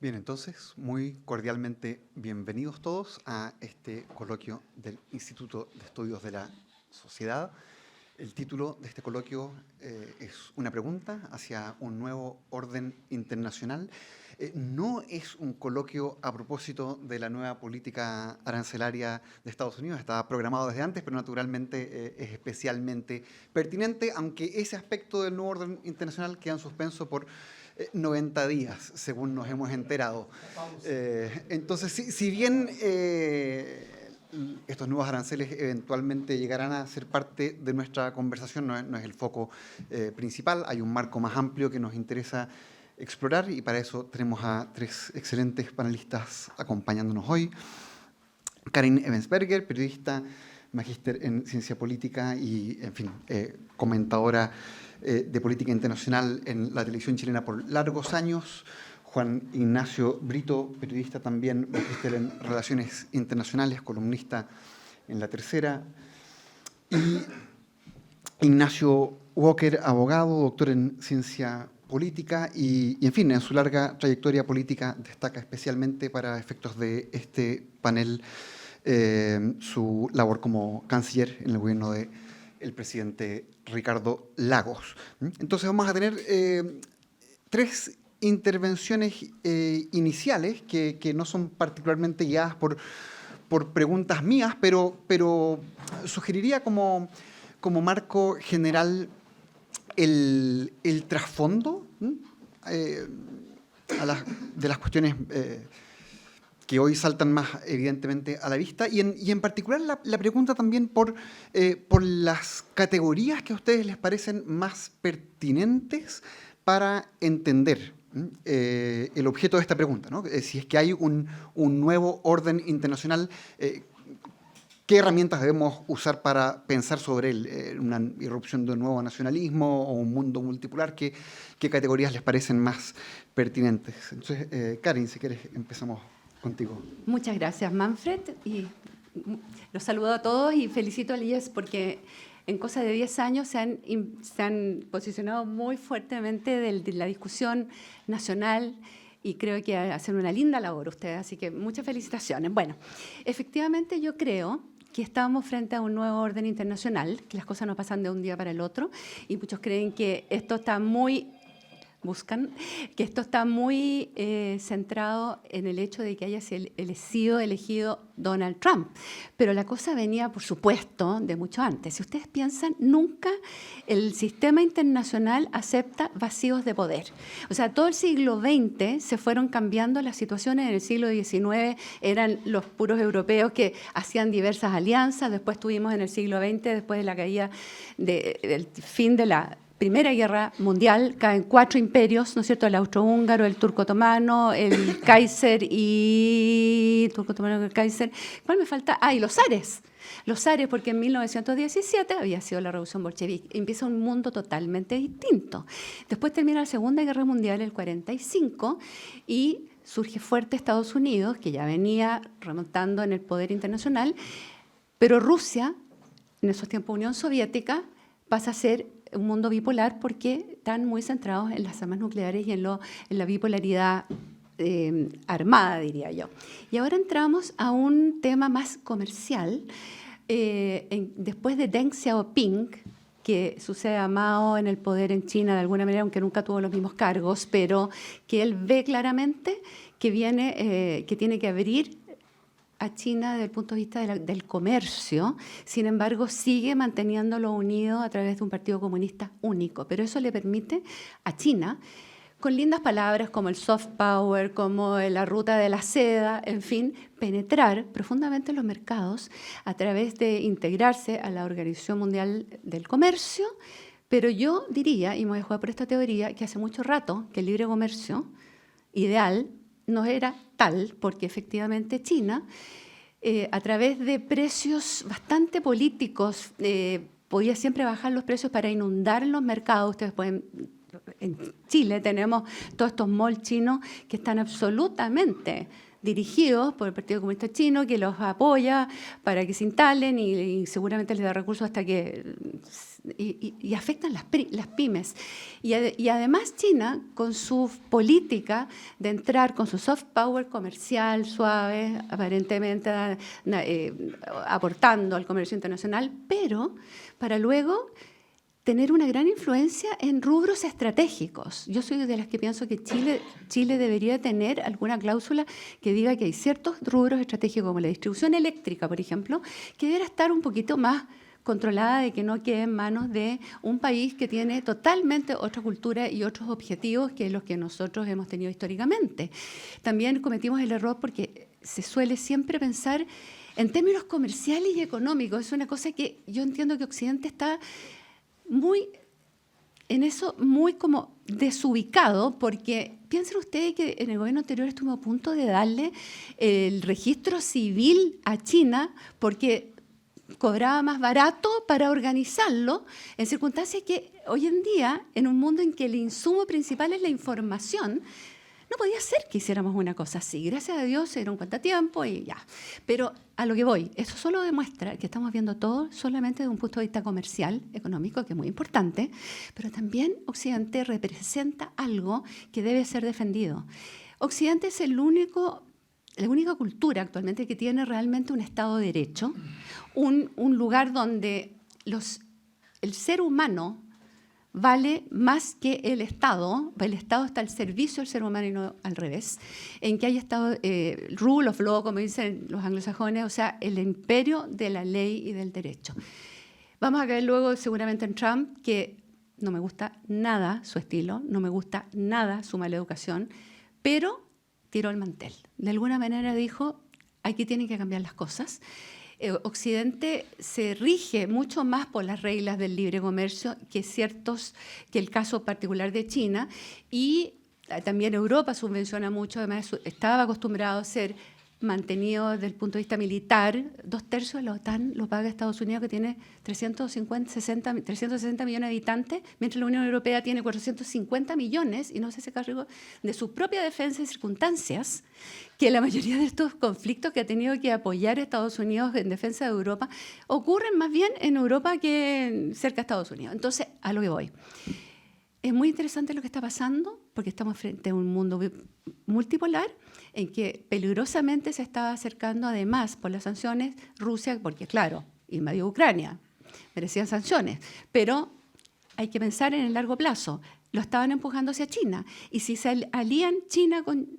Bien, entonces, muy cordialmente bienvenidos todos a este coloquio del Instituto de Estudios de la Sociedad. El título de este coloquio es una pregunta hacia un nuevo orden internacional. No es un coloquio a propósito de la nueva política arancelaria de Estados Unidos, estaba programado desde antes, pero naturalmente es especialmente pertinente, aunque ese aspecto del nuevo orden internacional queda en suspenso por 90 días, según nos hemos enterado. Entonces, si bien estos nuevos aranceles eventualmente llegarán a ser parte de nuestra conversación, no es el foco principal, hay un marco más amplio que nos interesa explorar y para eso tenemos a tres excelentes panelistas acompañándonos hoy. Karin Ebensberger, periodista, magíster en ciencia política y, en fin, comentadora de política internacional en la televisión chilena por largos años. Juan Ignacio Brito, periodista también, magíster en relaciones internacionales, columnista en La Tercera. Y Ignacio Walker, abogado, doctor en ciencia política y, en fin, en su larga trayectoria política destaca especialmente para efectos de este panel su labor como canciller en el gobierno del presidente Ricardo Lagos. Entonces vamos a tener tres intervenciones iniciales que no son particularmente guiadas por preguntas mías, pero sugeriría como marco general el trasfondo de las cuestiones que hoy saltan más evidentemente a la vista y en particular la pregunta también por las categorías que a ustedes les parecen más pertinentes para entender el objeto de esta pregunta, ¿no? Si es que hay un nuevo orden internacional, ¿qué herramientas debemos usar para pensar sobre él? ¿Una irrupción de un nuevo nacionalismo o un mundo multipolar? ¿Qué categorías les parecen más pertinentes? Entonces, Karin, si quieres, empezamos contigo. Muchas gracias, Manfred. Y los saludo a todos y felicito al IES porque en cosa de 10 años se han posicionado muy fuertemente de la discusión nacional y creo que hacen una linda labor ustedes, así que muchas felicitaciones. Bueno, efectivamente yo creo que estamos frente a un nuevo orden internacional, que las cosas no pasan de un día para el otro y muchos creen que esto está muy centrado en el hecho de que haya sido elegido Donald Trump. Pero la cosa venía, por supuesto, de mucho antes. Si ustedes piensan, nunca el sistema internacional acepta vacíos de poder. O sea, todo el siglo XX se fueron cambiando las situaciones. En el siglo XIX eran los puros europeos que hacían diversas alianzas. Después tuvimos en el siglo XX, después de la caída del fin de la Primera Guerra Mundial, caen 4 imperios, ¿no es cierto? El austrohúngaro, el turco-otomano, el Kaiser y... turco-otomano, el Kaiser. ¿Cuál me falta? Ah, y los zares. Los zares, porque en 1917 había sido la revolución bolchevique. Empieza un mundo totalmente distinto. Después termina la Segunda Guerra Mundial, el 45, y surge fuerte Estados Unidos, que ya venía remontando en el poder internacional, pero Rusia, en esos tiempos Unión Soviética, pasa a ser un mundo bipolar porque están muy centrados en las armas nucleares y en la bipolaridad armada, diría yo. Y ahora entramos a un tema más comercial. Después de Deng Xiaoping, que sucede a Mao en el poder en China de alguna manera, aunque nunca tuvo los mismos cargos, pero que él ve claramente que tiene que abrir a China desde el punto de vista del comercio, sin embargo sigue manteniéndolo unido a través de un partido comunista único, pero eso le permite a China, con lindas palabras como el soft power, como la ruta de la seda, en fin, penetrar profundamente en los mercados a través de integrarse a la Organización Mundial del Comercio, pero yo diría, y me voy a jugar por esta teoría, que hace mucho rato que el libre comercio ideal no era tal, porque efectivamente China, a través de precios bastante políticos, podía siempre bajar los precios para inundar los mercados. Ustedes pueden, en Chile tenemos todos estos malls chinos que están absolutamente dirigidos por el Partido Comunista Chino, que los apoya para que se instalen y seguramente les da recursos hasta que y afectan las pymes. Y además China, con su política de entrar con su soft power comercial suave, aparentemente aportando al comercio internacional, pero para luego tener una gran influencia en rubros estratégicos. Yo soy de las que pienso que Chile debería tener alguna cláusula que diga que hay ciertos rubros estratégicos, como la distribución eléctrica, por ejemplo, que debería estar un poquito más controlada, de que no quede en manos de un país que tiene totalmente otra cultura y otros objetivos que los que nosotros hemos tenido históricamente. También cometimos el error porque se suele siempre pensar en términos comerciales y económicos. Es una cosa que yo entiendo que Occidente está muy como desubicado, porque piensen ustedes que en el gobierno anterior estuvimos a punto de darle el registro civil a China porque cobraba más barato para organizarlo, en circunstancias que hoy en día, en un mundo en que el insumo principal es la información, no podía ser que hiciéramos una cosa así. Gracias a Dios se dieron cuenta a tiempo y ya. Pero a lo que voy, eso solo demuestra que estamos viendo todo solamente desde un punto de vista comercial, económico, que es muy importante, pero también Occidente representa algo que debe ser defendido. Occidente es la única cultura actualmente que tiene realmente un Estado de Derecho, un lugar donde el ser humano vale más que el Estado está al servicio del ser humano y no al revés, en que haya estado rule of law, como dicen los anglosajones, o sea, el imperio de la ley y del derecho. Vamos a caer luego seguramente en Trump, que no me gusta nada su estilo, no me gusta nada su mala educación, pero tiró el mantel. De alguna manera dijo, aquí tienen que cambiar las cosas. Occidente se rige mucho más por las reglas del libre comercio que el caso particular de China, y también Europa subvenciona mucho, además estaba acostumbrado a ser mantenido desde el punto de vista militar. 2/3 de la OTAN lo paga Estados Unidos, que tiene 360 millones de habitantes, mientras la Unión Europea tiene 450 millones y no se hace cargo de su propia defensa y circunstancias, que la mayoría de estos conflictos que ha tenido que apoyar Estados Unidos en defensa de Europa ocurren más bien en Europa que cerca de Estados Unidos. Entonces, a lo que voy. Es muy interesante lo que está pasando porque estamos frente a un mundo multipolar en que peligrosamente se está acercando, además, por las sanciones, Rusia, porque claro, invadió Ucrania, merecían sanciones, pero hay que pensar en el largo plazo. Lo estaban empujando hacia China, y si se alían China con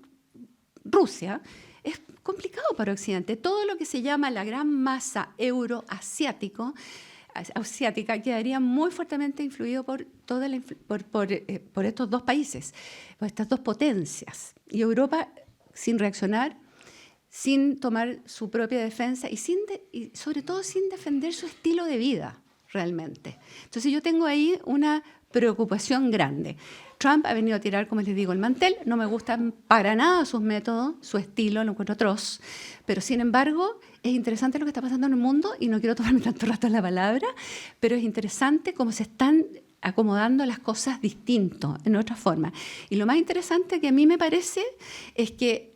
Rusia, es complicado para Occidente. Todo lo que se llama la gran masa euroasiática quedaría muy fuertemente influido por estos dos países, por estas dos potencias. Y Europa, sin reaccionar, sin tomar su propia defensa y sobre todo sin defender su estilo de vida realmente. Entonces yo tengo ahí una preocupación grande. Trump ha venido a tirar, como les digo, el mantel. No me gustan para nada sus métodos, su estilo, lo encuentro atroz. Pero, sin embargo, es interesante lo que está pasando en el mundo, y no quiero tomarme tanto rato en la palabra, pero es interesante cómo se están acomodando las cosas distinto, en otra forma. Y lo más interesante que a mí me parece es que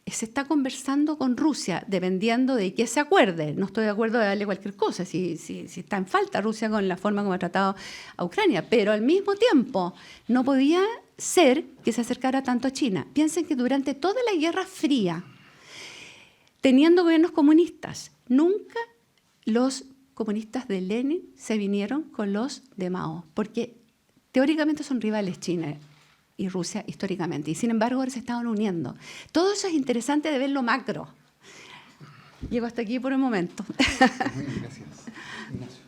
se está conversando con Rusia, dependiendo de qué se acuerde. No estoy de acuerdo de darle cualquier cosa, si está en falta Rusia con la forma como ha tratado a Ucrania, pero al mismo tiempo no podía ser que se acercara tanto a China. Piensen que durante toda la Guerra Fría, teniendo gobiernos comunistas, nunca los comunistas de Lenin se vinieron con los de Mao, porque teóricamente son rivales China y Rusia históricamente, y sin embargo ahora se estaban uniendo. Todo eso es interesante de verlo macro. Llego hasta aquí por el momento. Muy bien, gracias. Ignacio.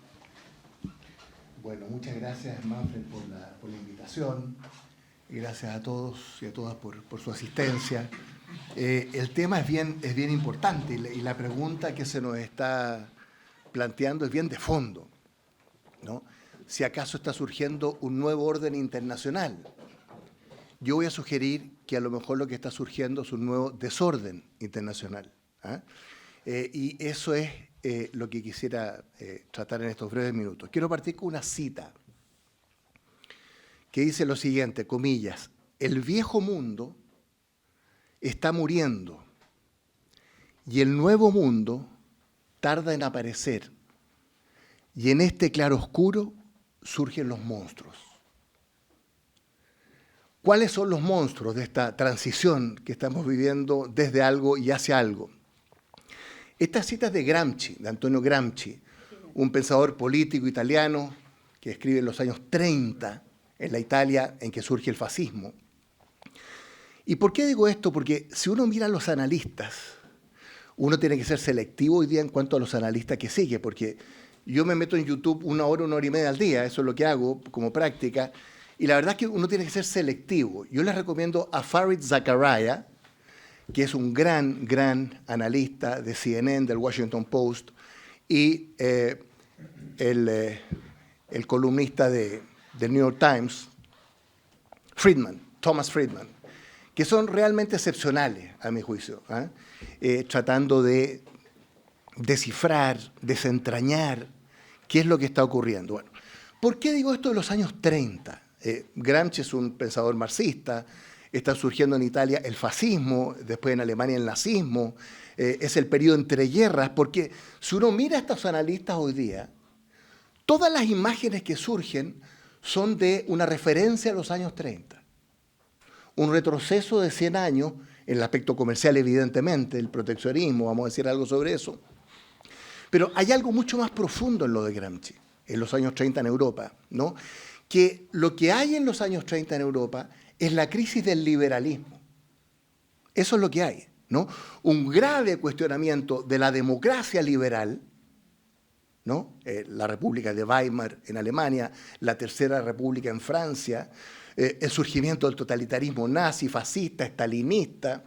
Bueno, muchas gracias, Manfred, por la invitación, y gracias a todos y a todas por su asistencia. El tema es bien importante, y la pregunta que se nos está planteando es bien de fondo, ¿no? Si acaso está surgiendo un nuevo orden internacional. Yo voy a sugerir que a lo mejor lo que está surgiendo es un nuevo desorden internacional, ¿ah? Y eso es lo que quisiera tratar en estos breves minutos. Quiero partir con una cita que dice lo siguiente, comillas: el viejo mundo está muriendo y el nuevo mundo tarda en aparecer. y en este claroscuro surgen los monstruos. ¿Cuáles son los monstruos de esta transición que estamos viviendo desde algo y hacia algo? Esta cita es de Gramsci, de Antonio Gramsci, un pensador político italiano que escribe en los años 30, en la Italia en que surge el fascismo. ¿Y por qué digo esto? Porque si uno mira a los analistas, uno tiene que ser selectivo hoy día en cuanto a los analistas que sigue, porque yo me meto en YouTube 1 hora y media al día, eso es lo que hago como práctica, y la verdad es que uno tiene que ser selectivo. Yo les recomiendo a Fareed Zakaria, que es un gran analista de CNN, del Washington Post, y el columnista del New York Times, Thomas Friedman, que son realmente excepcionales, a mi juicio, tratando de descifrar, desentrañar qué es lo que está ocurriendo. Bueno, ¿por qué digo esto de los años 30? Gramsci es un pensador marxista, está surgiendo en Italia el fascismo, después en Alemania el nazismo, es el periodo entre guerras, porque si uno mira a estos analistas hoy día, todas las imágenes que surgen son de una referencia a los años 30. Un retroceso de 100 años, en el aspecto comercial evidentemente, el proteccionismo, vamos a decir algo sobre eso. Pero hay algo mucho más profundo en lo de Gramsci, en los años 30 en Europa, ¿no? Que lo que hay en los años 30 en Europa es la crisis del liberalismo. Eso es lo que hay, ¿no? Un grave cuestionamiento de la democracia liberal, ¿no? La República de Weimar en Alemania, la Tercera República en Francia, el surgimiento del totalitarismo nazi, fascista, estalinista.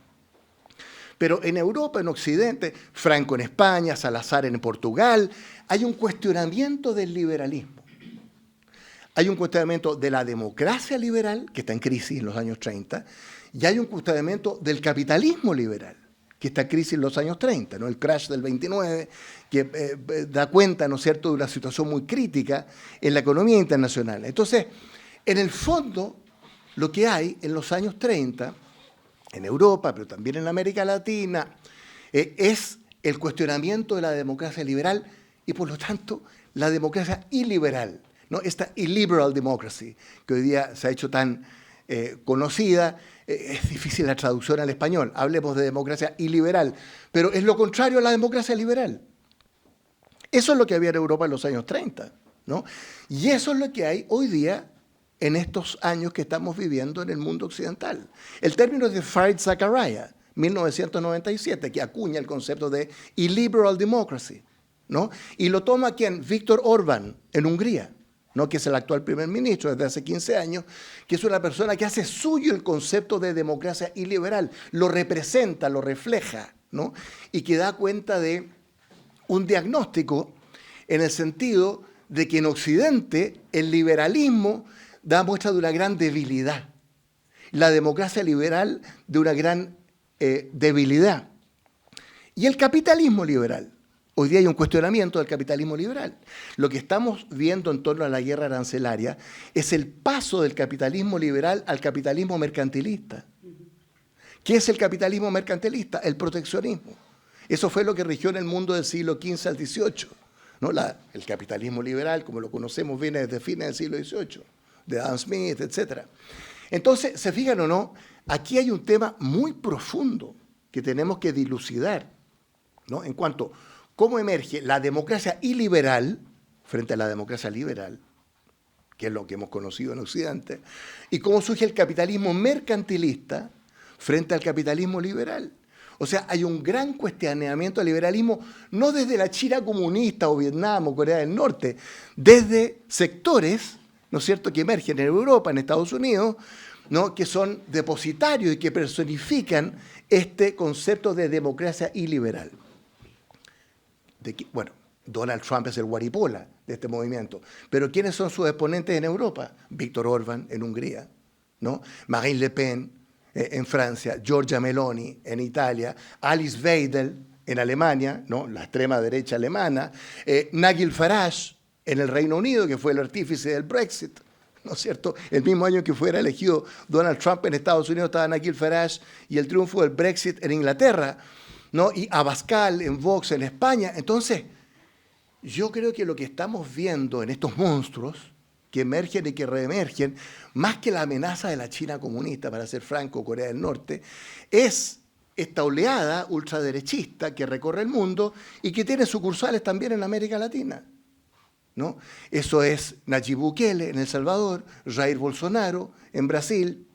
Pero en Europa, en Occidente, Franco en España, Salazar en Portugal, hay un cuestionamiento del liberalismo. Hay un cuestionamiento de la democracia liberal, que está en crisis en los años 30, y hay un cuestionamiento del capitalismo liberal, que está en crisis en los años 30, ¿no? El crash del 29, que da cuenta, ¿no es cierto?, de una situación muy crítica en la economía internacional. Entonces, en el fondo, lo que hay en los años 30, en Europa, pero también en América Latina, es el cuestionamiento de la democracia liberal y, por lo tanto, la democracia iliberal, ¿no? Esta illiberal democracy, que hoy día se ha hecho tan conocida, es difícil la traducción al español. Hablemos de democracia iliberal, pero es lo contrario a la democracia liberal. Eso es lo que había en Europa en los años 30, ¿no? Y eso es lo que hay hoy día en estos años que estamos viviendo en el mundo occidental. El término es de Fareed Zakaria, 1997, que acuña el concepto de illiberal democracy, ¿no? Y lo toma quien, Viktor Orbán, en Hungría, ¿no? Que es el actual primer ministro desde hace 15 años, que es una persona que hace suyo el concepto de democracia iliberal, lo representa, lo refleja, ¿no? Y que da cuenta de un diagnóstico en el sentido de que en Occidente el liberalismo da muestra de una gran debilidad, la democracia liberal de una gran debilidad. Y el capitalismo liberal, hoy día hay un cuestionamiento del capitalismo liberal. Lo que estamos viendo en torno a la guerra arancelaria es el paso del capitalismo liberal al capitalismo mercantilista. ¿Qué es el capitalismo mercantilista? El proteccionismo. Eso fue lo que rigió en el mundo del siglo XV al XVIII, ¿no? El capitalismo liberal, como lo conocemos, viene desde fines del siglo XVIII, de Adam Smith, etc. Entonces, ¿se fijan o no? Aquí hay un tema muy profundo que tenemos que dilucidar, ¿no? En cuanto a cómo emerge la democracia iliberal frente a la democracia liberal, que es lo que hemos conocido en Occidente, y cómo surge el capitalismo mercantilista frente al capitalismo liberal. O sea, hay un gran cuestionamiento del liberalismo, no desde la China comunista o Vietnam o Corea del Norte, desde sectores, ¿no es cierto?, que emergen en Europa, en Estados Unidos, ¿no?, que son depositarios y que personifican este concepto de democracia iliberal. Bueno, Donald Trump es el guaripola de este movimiento, pero ¿quiénes son sus exponentes en Europa? Viktor Orbán en Hungría, ¿no? Marine Le Pen en Francia, Giorgia Meloni en Italia, Alice Weidel en Alemania, ¿no?, la extrema derecha alemana, Nigel Farage en el Reino Unido, que fue el artífice del Brexit, ¿no es cierto? El mismo año que fuera elegido Donald Trump en Estados Unidos estaba Nigel Farage y el triunfo del Brexit en Inglaterra, ¿no? Y Abascal en Vox en España. Entonces, yo creo que lo que estamos viendo en estos monstruos que emergen y que reemergen, más que la amenaza de la China comunista, para ser franco, Corea del Norte, es esta oleada ultraderechista que recorre el mundo y que tiene sucursales también en América Latina, ¿no? Eso es Nayib Bukele en El Salvador, Jair Bolsonaro en Brasil,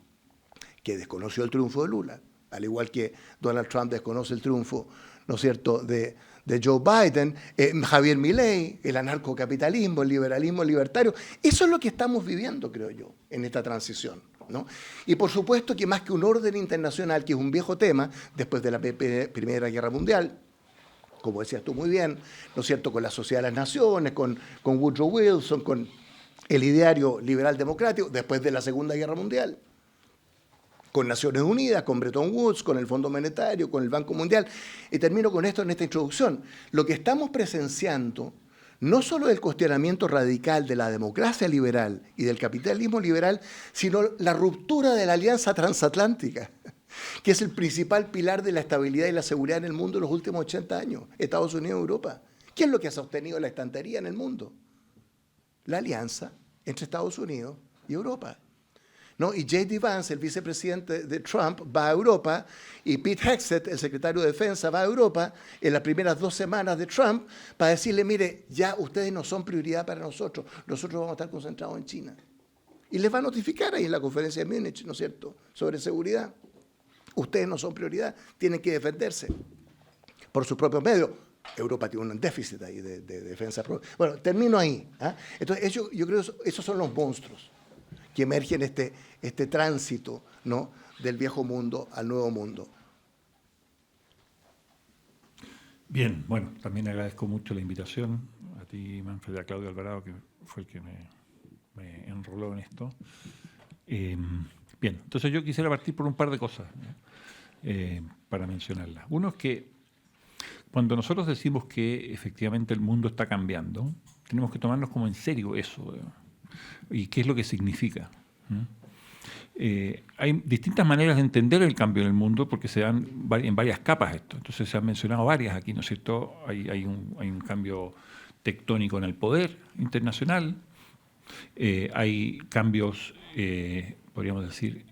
que desconoció el triunfo de Lula, al igual que Donald Trump desconoce el triunfo, ¿no es cierto?, de Joe Biden, Javier Milei, el anarcocapitalismo, el liberalismo libertario. Eso es lo que estamos viviendo, creo yo, en esta transición, ¿no? Y por supuesto que más que un orden internacional, que es un viejo tema, después de la Primera Guerra Mundial, como decías tú muy bien, ¿no es cierto?, con la Sociedad de las Naciones, con Woodrow Wilson, con el ideario liberal democrático, después de la Segunda Guerra Mundial, con Naciones Unidas, con Bretton Woods, con el Fondo Monetario, con el Banco Mundial. Y termino con esto en esta introducción. Lo que estamos presenciando no solo el cuestionamiento radical de la democracia liberal y del capitalismo liberal, sino la ruptura de la alianza transatlántica, que es el principal pilar de la estabilidad y la seguridad en el mundo en los últimos 80 años, Estados Unidos y Europa. ¿Qué es lo que ha sostenido la estantería en el mundo? La alianza entre Estados Unidos y Europa, ¿no? Y J.D. Vance, el vicepresidente de Trump, va a Europa, y Pete Hegseth, el secretario de Defensa, va a Europa en las primeras 2 semanas de Trump para decirle, mire, ya ustedes no son prioridad para nosotros vamos a estar concentrados en China. Y les va a notificar ahí en la conferencia de Múnich, ¿no es cierto?, sobre seguridad. Ustedes no son prioridad, tienen que defenderse por sus propios medios. Europa tiene un déficit ahí de defensa. Bueno, termino ahí, ¿ah? Entonces, yo creo que esos son los monstruos que emergen este tránsito, ¿no?, del viejo mundo al nuevo mundo. Bien, bueno, también agradezco mucho la invitación a ti, Manfred, y a Claudio Alvarado, que fue el que me enroló en esto. Bien, entonces yo quisiera partir por un par de cosas, ¿no?, para mencionarlas. Uno es que cuando nosotros decimos que efectivamente el mundo está cambiando, tenemos que tomarnos como en serio eso, y qué es lo que significa. Hay distintas maneras de entender el cambio en el mundo porque se dan en varias capas esto. Entonces se han mencionado varias aquí, ¿no es cierto? Hay un cambio tectónico en el poder internacional, hay cambios, podríamos decir,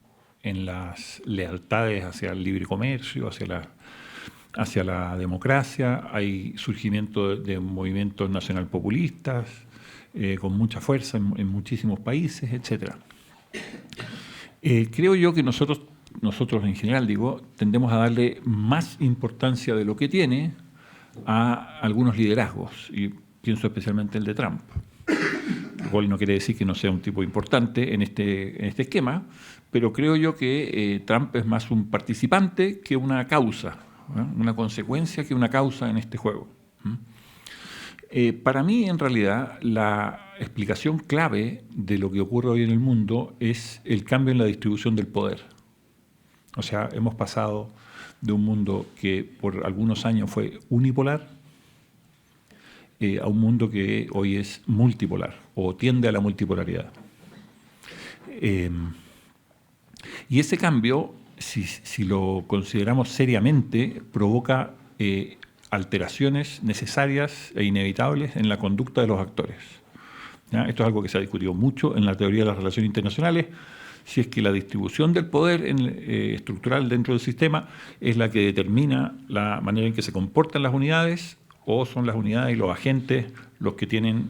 en las lealtades hacia el libre comercio, hacia la democracia, hay surgimiento de movimientos nacionalpopulistas con mucha fuerza en muchísimos países, etc. Creo yo que nosotros en general, digo, tendemos a darle más importancia de lo que tiene a algunos liderazgos, y pienso especialmente el de Trump. Lo cual no quiere decir que no sea un tipo importante en este esquema, pero creo yo que Trump es más un participante que una causa, ¿no?, una consecuencia que una causa en este juego. Para mí, en realidad, la explicación clave de lo que ocurre hoy en el mundo es el cambio en la distribución del poder. O sea, hemos pasado de un mundo que por algunos años fue unipolar a un mundo que hoy es multipolar o tiende a la multipolaridad. Y ese cambio, si lo consideramos seriamente, provoca alteraciones necesarias e inevitables en la conducta de los actores. ¿Ya? Esto es algo que se ha discutido mucho en la teoría de las relaciones internacionales, si es que la distribución del poder estructural dentro del sistema es la que determina la manera en que se comportan las unidades, o son las unidades y los agentes los que tienen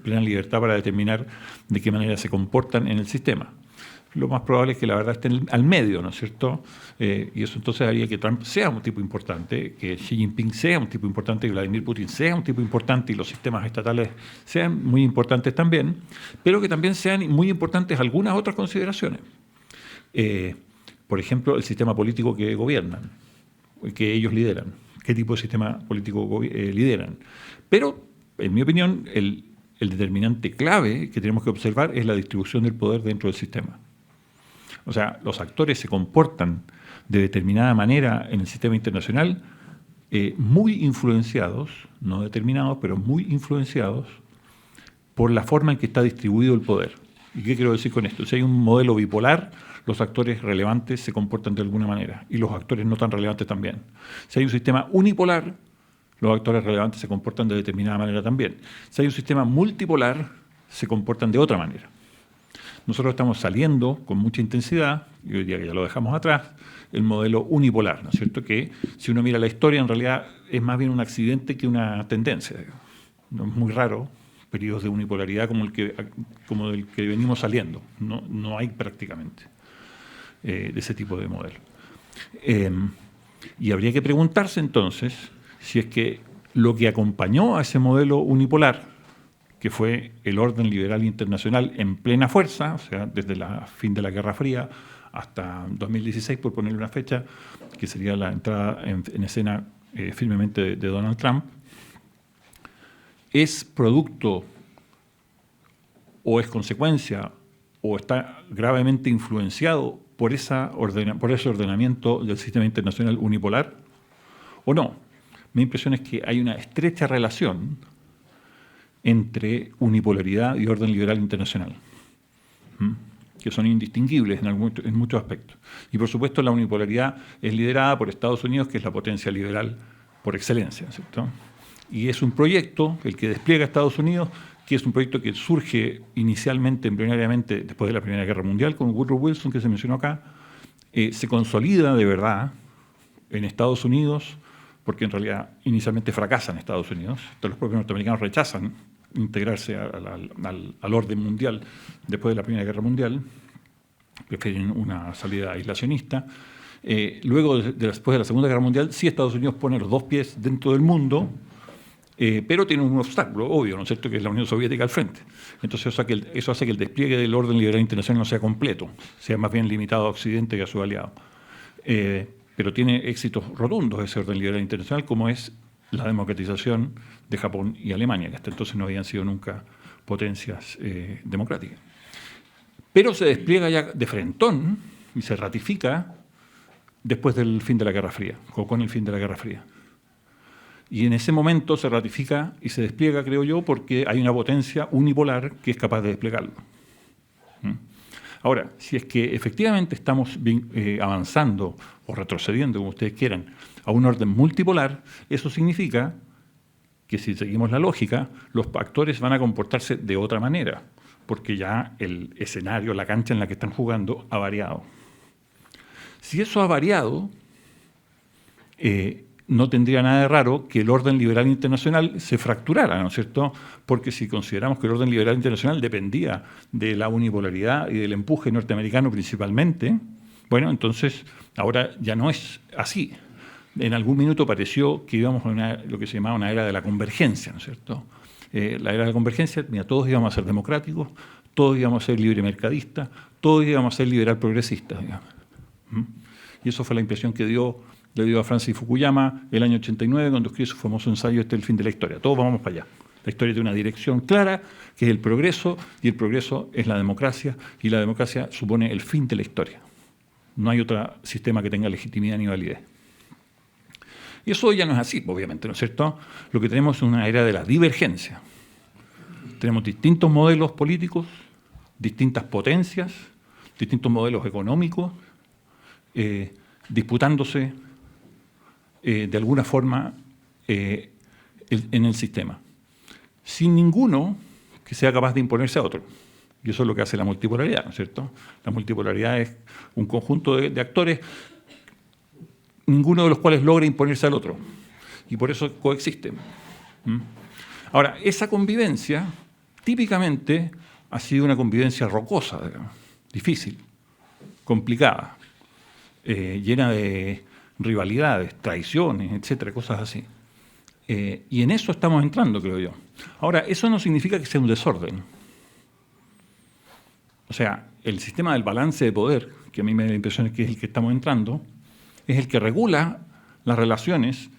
plena libertad para determinar de qué manera se comportan en el sistema. Lo más probable es que la verdad esté al medio, ¿no es cierto? Y eso entonces haría que Trump sea un tipo importante, que Xi Jinping sea un tipo importante, que Vladimir Putin sea un tipo importante y los sistemas estatales sean muy importantes también, pero que también sean muy importantes algunas otras consideraciones. Por ejemplo, el sistema político que gobiernan, que ellos lideran. ¿Qué tipo de sistema político lideran? Pero, en mi opinión, el determinante clave que tenemos que observar es la distribución del poder dentro del sistema. O sea, los actores se comportan de determinada manera en el sistema internacional, muy influenciados, no determinados, pero muy influenciados por la forma en que está distribuido el poder. ¿Y qué quiero decir con esto? Si hay un modelo bipolar, los actores relevantes se comportan de alguna manera y los actores no tan relevantes también. Si hay un sistema unipolar, los actores relevantes se comportan de determinada manera también. Si hay un sistema multipolar, se comportan de otra manera. Nosotros estamos saliendo con mucha intensidad, y hoy día que ya lo dejamos atrás, el modelo unipolar, ¿no es cierto? Que si uno mira la historia, en realidad es más bien un accidente que una tendencia. No es muy raro periodos de unipolaridad como el que venimos saliendo. No hay prácticamente de ese tipo de modelo. Y habría que preguntarse entonces si es que lo que acompañó a ese modelo unipolar, que fue el orden liberal internacional en plena fuerza, o sea, desde el fin de la Guerra Fría hasta 2016, por ponerle una fecha, que sería la entrada en escena firmemente de Donald Trump, es producto o es consecuencia o está gravemente influenciado por ese ordenamiento del sistema internacional unipolar o no. Mi impresión es que hay una estrecha relación entre unipolaridad y orden liberal internacional, que son indistinguibles en muchos aspectos. Y por supuesto la unipolaridad es liderada por Estados Unidos, que es la potencia liberal por excelencia, ¿cierto? Y es un proyecto, el que despliega Estados Unidos, que es un proyecto que surge inicialmente, embrionariamente, después de la Primera Guerra Mundial, con Woodrow Wilson, que se mencionó acá, se consolida de verdad en Estados Unidos, porque en realidad inicialmente fracasa en Estados Unidos. Los propios norteamericanos rechazan integrarse al orden mundial después de la Primera Guerra Mundial, prefieren una salida aislacionista. Luego, después de la Segunda Guerra Mundial, sí Estados Unidos pone los dos pies dentro del mundo, pero tiene un obstáculo obvio, ¿no es cierto?, que es la Unión Soviética al frente. Entonces eso hace que el despliegue del orden liberal internacional no sea completo, sea más bien limitado a Occidente que a sus aliados. Pero tiene éxitos rotundos ese orden liberal internacional, como es la democratización de Japón y Alemania, que hasta entonces no habían sido nunca potencias democráticas. Pero se despliega ya de frentón y se ratifica después del fin de la Guerra Fría, o con el fin de la Guerra Fría. Y en ese momento se ratifica y se despliega, creo yo, porque hay una potencia unipolar que es capaz de desplegarlo. Ahora, si es que efectivamente estamos avanzando o retrocediendo, como ustedes quieran, a un orden multipolar, eso significa que si seguimos la lógica, los actores van a comportarse de otra manera, porque ya el escenario, la cancha en la que están jugando, ha variado. Si eso ha variado, no tendría nada de raro que el orden liberal internacional se fracturara, ¿no es cierto? Porque si consideramos que el orden liberal internacional dependía de la unipolaridad y del empuje norteamericano principalmente, bueno, entonces ahora ya no es así. En algún minuto pareció que íbamos a lo que se llamaba una era de la convergencia, ¿no es cierto? La era de la convergencia, mira, todos íbamos a ser democráticos, todos íbamos a ser libre mercadistas, todos íbamos a ser liberal progresistas, digamos. Y eso fue la impresión que le dio a Francis Fukuyama el año 89 cuando escribió su famoso ensayo El fin de la historia. Todos vamos para allá. La historia tiene una dirección clara, que es el progreso, y el progreso es la democracia, y la democracia supone el fin de la historia. No hay otro sistema que tenga legitimidad ni validez. Y eso ya no es así, obviamente, ¿no es cierto? Lo que tenemos es una era de la divergencia. Tenemos distintos modelos políticos, distintas potencias, distintos modelos económicos, disputándose de alguna forma en el sistema, sin ninguno que sea capaz de imponerse a otro. Y eso es lo que hace la multipolaridad, ¿no es cierto? La multipolaridad es un conjunto de actores, ninguno de los cuales logra imponerse al otro. Y por eso coexisten. Ahora, esa convivencia típicamente ha sido una convivencia rocosa, digamos, difícil, complicada, llena de rivalidades, traiciones, etcétera, cosas así. Y en eso estamos entrando, creo yo. Ahora, eso no significa que sea un desorden. O sea, el sistema del balance de poder, que a mí me da la impresión que es el que estamos entrando, es el que regula las relaciones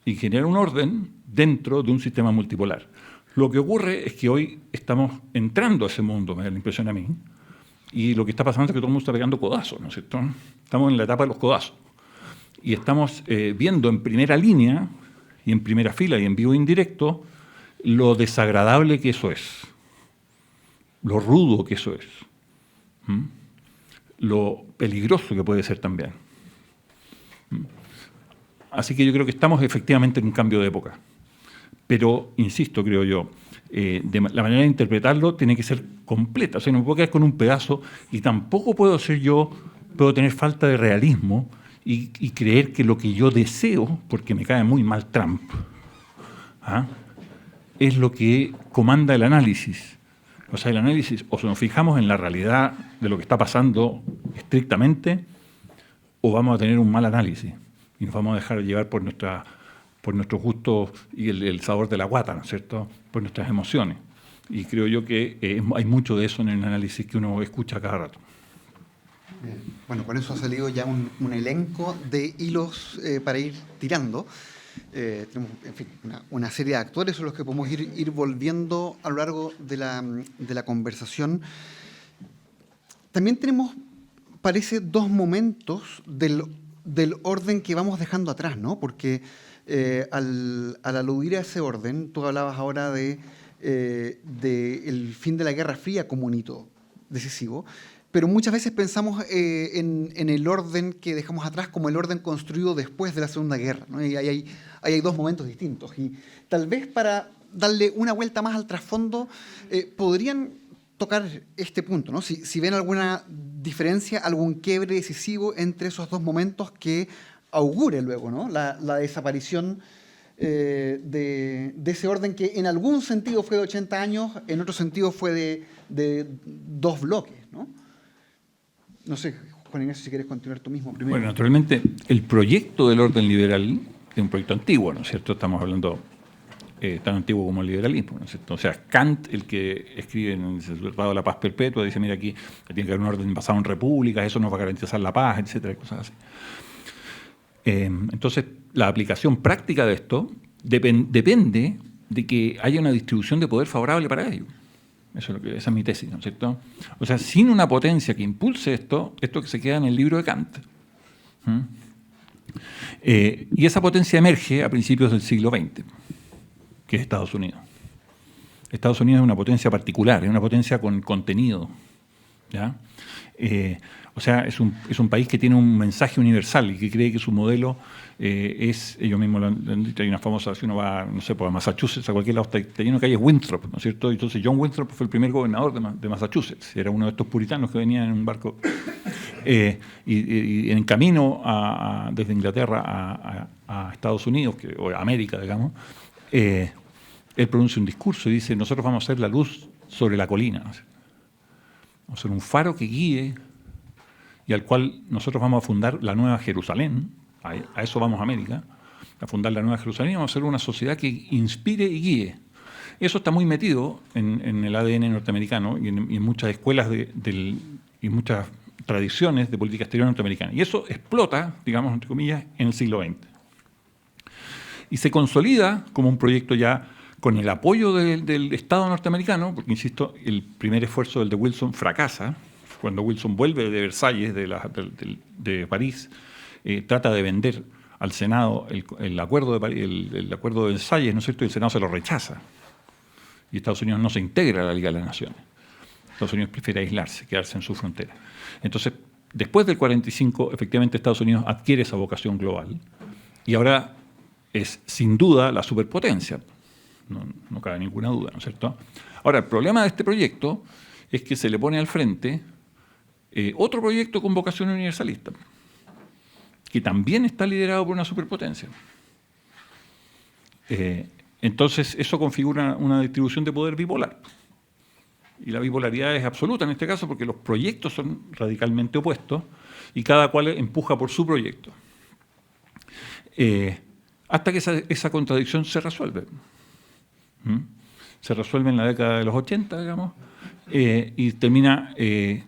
y genera un orden dentro de un sistema multipolar. Lo que ocurre es que hoy estamos entrando a ese mundo, me da la impresión a mí, y lo que está pasando es que todo el mundo está pegando codazos, ¿no es cierto? Estamos en la etapa de los codazos. Y estamos viendo en primera línea, y en primera fila, y en vivo e indirecto, lo desagradable que eso es, lo rudo que eso es, lo peligroso que puede ser también. Así que yo creo que estamos efectivamente en un cambio de época. Pero, insisto, creo yo, la manera de interpretarlo tiene que ser completa. O sea, no me puedo quedar con un pedazo y tampoco puedo tener falta de realismo y creer que lo que yo deseo, porque me cae muy mal Trump, es lo que comanda el análisis. O sea, el análisis, o nos fijamos en la realidad de lo que está pasando estrictamente, o vamos a tener un mal análisis y nos vamos a dejar llevar por nuestros gustos y el sabor de la guata, ¿no es cierto?, por nuestras emociones. Y creo yo que hay mucho de eso en el análisis que uno escucha cada rato. Bien. Bueno, con eso ha salido ya un elenco de hilos para ir tirando. Tenemos, en fin, una serie de actores sobre los que podemos ir volviendo a lo largo de la conversación. También tenemos, parece, dos momentos del orden que vamos dejando atrás, ¿no? Porque al aludir a ese orden, tú hablabas ahora de el fin de la Guerra Fría como un hito decisivo, pero muchas veces pensamos en el orden que dejamos atrás como el orden construido después de la Segunda Guerra, ¿no? Y ahí hay dos momentos distintos. Y tal vez para darle una vuelta más al trasfondo, podrían tocar este punto, ¿no? Si ven alguna diferencia, algún quiebre decisivo entre esos dos momentos que augure luego, ¿no?, la desaparición de ese orden que en algún sentido fue de 80 años, en otro sentido fue de dos bloques, ¿no? No sé, Juan Ignacio, si quieres continuar tú mismo primero. Bueno, naturalmente, el proyecto del orden liberal es un proyecto antiguo, ¿no es cierto? Estamos hablando tan antiguo como el liberalismo, ¿no es cierto? O sea, Kant, el que escribe en el Tratado de la Paz Perpetua, dice, mira, aquí tiene que haber un orden basado en repúblicas, eso nos va a garantizar la paz, etcétera, y cosas así. Entonces, la aplicación práctica de esto depende de que haya una distribución de poder favorable para ello. Esa es mi tesis, ¿no es cierto? O sea, sin una potencia que impulse esto que se queda en el libro de Kant. Y esa potencia emerge a principios del siglo XX, que es Estados Unidos. Estados Unidos es una potencia particular, es una potencia con contenido, ¿ya? O sea, es un país que tiene un mensaje universal y que cree que su modelo es, ellos mismos lo han dicho, hay una famosa, si uno va, no sé, pues a Massachusetts, a cualquier lado, está lleno de calles Winthrop, ¿no es cierto? Entonces John Winthrop fue el primer gobernador de Massachusetts, era uno de estos puritanos que venían en un barco y en camino desde Inglaterra a Estados Unidos, o a América, digamos, él pronuncia un discurso y dice, nosotros vamos a ser la luz sobre la colina, ¿no? Vamos a ser un faro que guíe y al cual nosotros vamos a fundar la Nueva Jerusalén, a eso vamos a América, a fundar la Nueva Jerusalén, y vamos a ser una sociedad que inspire y guíe. Eso está muy metido en el ADN norteamericano y en muchas escuelas y muchas tradiciones de política exterior norteamericana. Y eso explota, digamos, entre comillas, en el siglo XX. Y se consolida como un proyecto ya con el apoyo del Estado norteamericano, porque, insisto, el primer esfuerzo del de Wilson fracasa. Cuando Wilson vuelve de Versalles, de París, trata de vender al Senado el acuerdo de Versalles, ¿no es cierto?, y el Senado se lo rechaza. Y Estados Unidos no se integra a la Liga de las Naciones. Estados Unidos prefiere aislarse, quedarse en su frontera. Entonces, después del 45, efectivamente Estados Unidos adquiere esa vocación global y ahora es, sin duda, la superpotencia. No cabe ninguna duda, ¿no es cierto? Ahora, el problema de este proyecto es que se le pone al frente otro proyecto con vocación universalista, que también está liderado por una superpotencia. Entonces, eso configura una distribución de poder bipolar. Y la bipolaridad es absoluta en este caso porque los proyectos son radicalmente opuestos y cada cual empuja por su proyecto. Hasta que esa contradicción se resuelve. Se resuelve en la década de los 80, digamos, y termina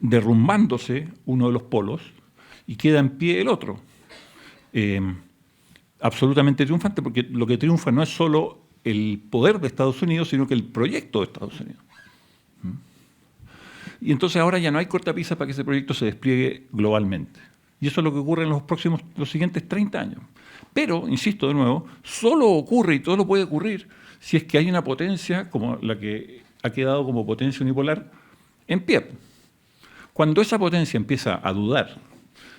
derrumbándose uno de los polos y queda en pie el otro. Absolutamente triunfante, porque lo que triunfa no es solo el poder de Estados Unidos, sino que el proyecto de Estados Unidos. Y entonces ahora ya no hay cortapisas para que ese proyecto se despliegue globalmente. Y eso es lo que ocurre en los siguientes 30 años. Pero, insisto de nuevo, solo ocurre y todo lo puede ocurrir si es que hay una potencia como la que ha quedado como potencia unipolar en pie. Cuando esa potencia empieza a dudar,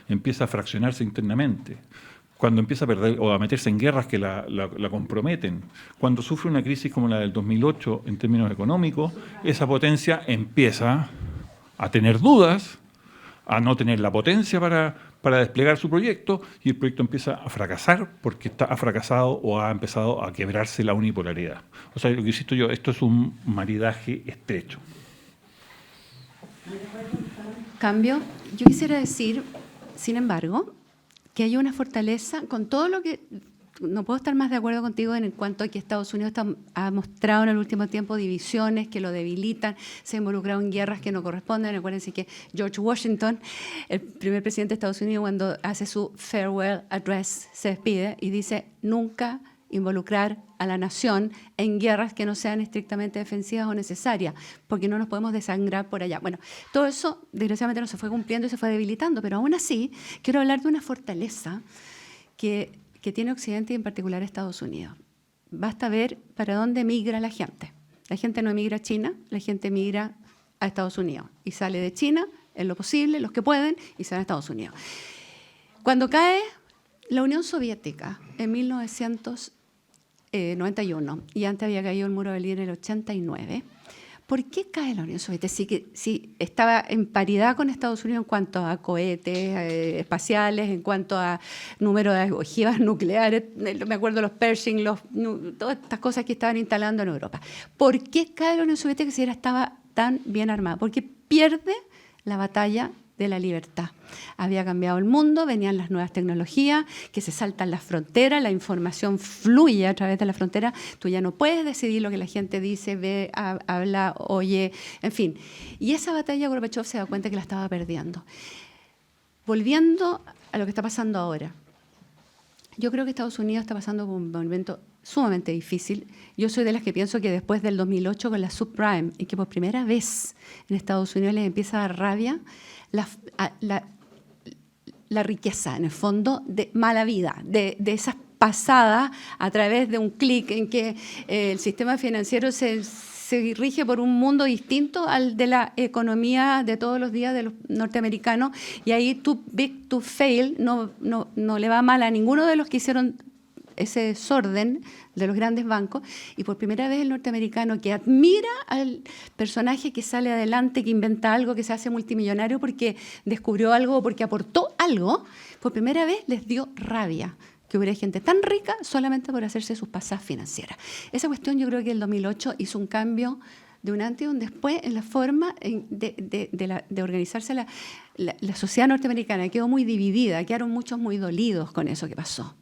empieza a fraccionarse internamente, cuando empieza a perder o a meterse en guerras que la comprometen, cuando sufre una crisis como la del 2008 en términos económicos, esa potencia empieza a tener dudas, a no tener la potencia para desplegar su proyecto, y el proyecto empieza a fracasar porque ha fracasado o ha empezado a quebrarse la unipolaridad. O sea, lo que insisto yo, esto es un maridaje estrecho. Cambio, yo quisiera decir, sin embargo, que hay una fortaleza con todo lo que... No puedo estar más de acuerdo contigo en cuanto a que Estados Unidos ha mostrado en el último tiempo divisiones que lo debilitan, se ha involucrado en guerras que no corresponden. Acuérdense que George Washington, el primer presidente de Estados Unidos, cuando hace su farewell address, se despide y dice nunca involucrar a la nación en guerras que no sean estrictamente defensivas o necesarias, porque no nos podemos desangrar por allá. Bueno, todo eso desgraciadamente no se fue cumpliendo y se fue debilitando, pero aún así quiero hablar de una fortaleza que tiene Occidente y en particular Estados Unidos. Basta ver para dónde migra la gente. La gente no emigra a China, la gente migra a Estados Unidos y sale de China en lo posible, los que pueden, y se van a Estados Unidos. Cuando cae la Unión Soviética en 1991, y antes había caído el muro de Berlín en el 89, ¿por qué cae la Unión Soviética? Si estaba en paridad con Estados Unidos en cuanto a cohetes espaciales, en cuanto a número de ojivas nucleares, me acuerdo los Pershing, todas estas cosas que estaban instalando en Europa. ¿Por qué cae la Unión Soviética si estaba tan bien armada? Porque pierde la batalla de la libertad. Había cambiado el mundo, venían las nuevas tecnologías, que se saltan las fronteras, la información fluye a través de la frontera, tú ya no puedes decidir lo que la gente dice, ve, habla, oye, en fin. Y esa batalla Gorbachev se da cuenta que la estaba perdiendo. Volviendo a lo que está pasando ahora, yo creo que Estados Unidos está pasando por un momento sumamente difícil. Yo soy de las que pienso que después del 2008 con la subprime, y que por primera vez en Estados Unidos les empieza a dar rabia la riqueza, en el fondo, de mala vida, de esas pasadas a través de un clic en que el sistema financiero se rige por un mundo distinto al de la economía de todos los días de los norteamericanos, y ahí too big to fail no le va mal a ninguno de los que hicieron ese desorden de los grandes bancos, y por primera vez el norteamericano que admira al personaje que sale adelante, que inventa algo, que se hace multimillonario porque descubrió algo o porque aportó algo, por primera vez les dio rabia que hubiera gente tan rica solamente por hacerse sus pasadas financieras. Esa cuestión yo creo que el 2008 hizo un cambio de un antes y un después en la forma de organizarse la sociedad norteamericana. Quedó muy dividida, quedaron muchos muy dolidos con eso que pasó.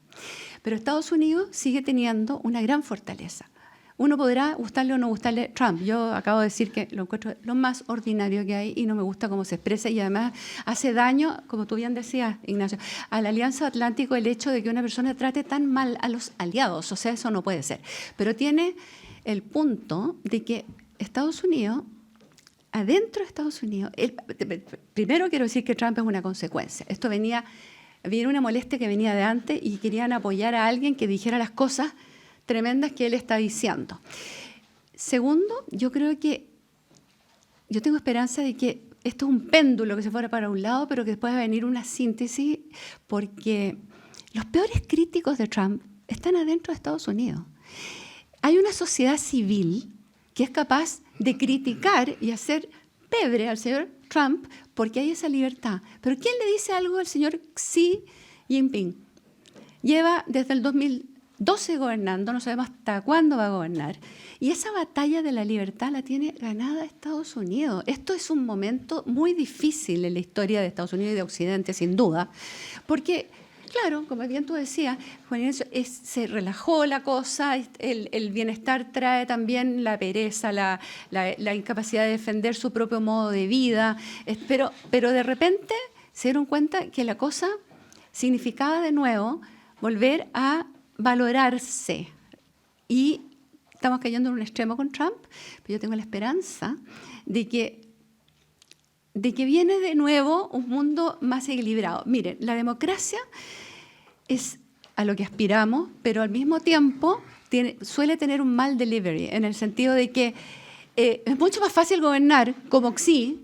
Pero Estados Unidos sigue teniendo una gran fortaleza. Uno podrá gustarle o no gustarle Trump. Yo acabo de decir que lo encuentro lo más ordinario que hay y no me gusta cómo se expresa, y además hace daño, como tú bien decías, Ignacio, a la Alianza Atlántico el hecho de que una persona trate tan mal a los aliados. O sea, eso no puede ser. Pero tiene el punto de que Estados Unidos, adentro de Estados Unidos, primero quiero decir que Trump es una consecuencia. Esto venía una molestia que venía de antes y querían apoyar a alguien que dijera las cosas tremendas que él está diciendo. Segundo, yo tengo esperanza de que esto es un péndulo que se fuera para un lado, pero que después va a venir una síntesis, porque los peores críticos de Trump están adentro de Estados Unidos. Hay una sociedad civil que es capaz de criticar y hacer pebre al señor Trump porque hay esa libertad. Pero ¿quién le dice algo al señor Xi Jinping? Lleva desde el 2012 gobernando, no sabemos hasta cuándo va a gobernar. Y esa batalla de la libertad la tiene ganada Estados Unidos. Esto es un momento muy difícil en la historia de Estados Unidos y de Occidente, sin duda, porque, claro, como bien tú decías, Juan Ignacio, se relajó la cosa, el bienestar trae también la pereza, la incapacidad de defender su propio modo de vida, pero de repente se dieron cuenta que la cosa significaba de nuevo volver a valorarse, y estamos cayendo en un extremo con Trump, pero yo tengo la esperanza de que viene de nuevo un mundo más equilibrado. Miren, la democracia es a lo que aspiramos, pero al mismo tiempo suele tener un mal delivery, en el sentido de que es mucho más fácil gobernar como Xi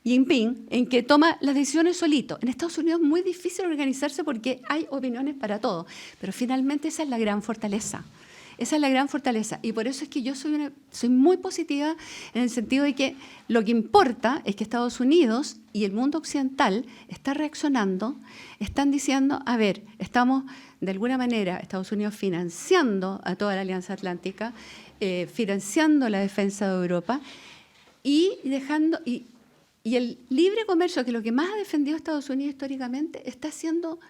Jinping en que toma las decisiones solito. En Estados Unidos es muy difícil organizarse porque hay opiniones para todo, pero finalmente esa es la gran fortaleza. Esa es la gran fortaleza. Y por eso es que yo soy muy positiva en el sentido de que lo que importa es que Estados Unidos y el mundo occidental están reaccionando, están diciendo, a ver, estamos de alguna manera, Estados Unidos financiando a toda la Alianza Atlántica, financiando la defensa de Europa y dejando... Y el libre comercio, que es lo que más ha defendido Estados Unidos históricamente, está siendo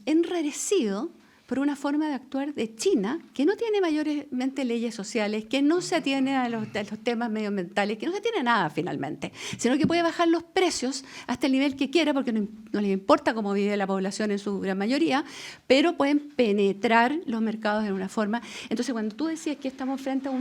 enrarecido por una forma de actuar de China que no tiene mayormente leyes sociales, que no se atiene a los temas medioambientales, que no se atiene a nada finalmente, sino que puede bajar los precios hasta el nivel que quiera, porque no les importa cómo vive la población en su gran mayoría, pero pueden penetrar los mercados de una forma. Entonces, cuando tú decías que estamos frente a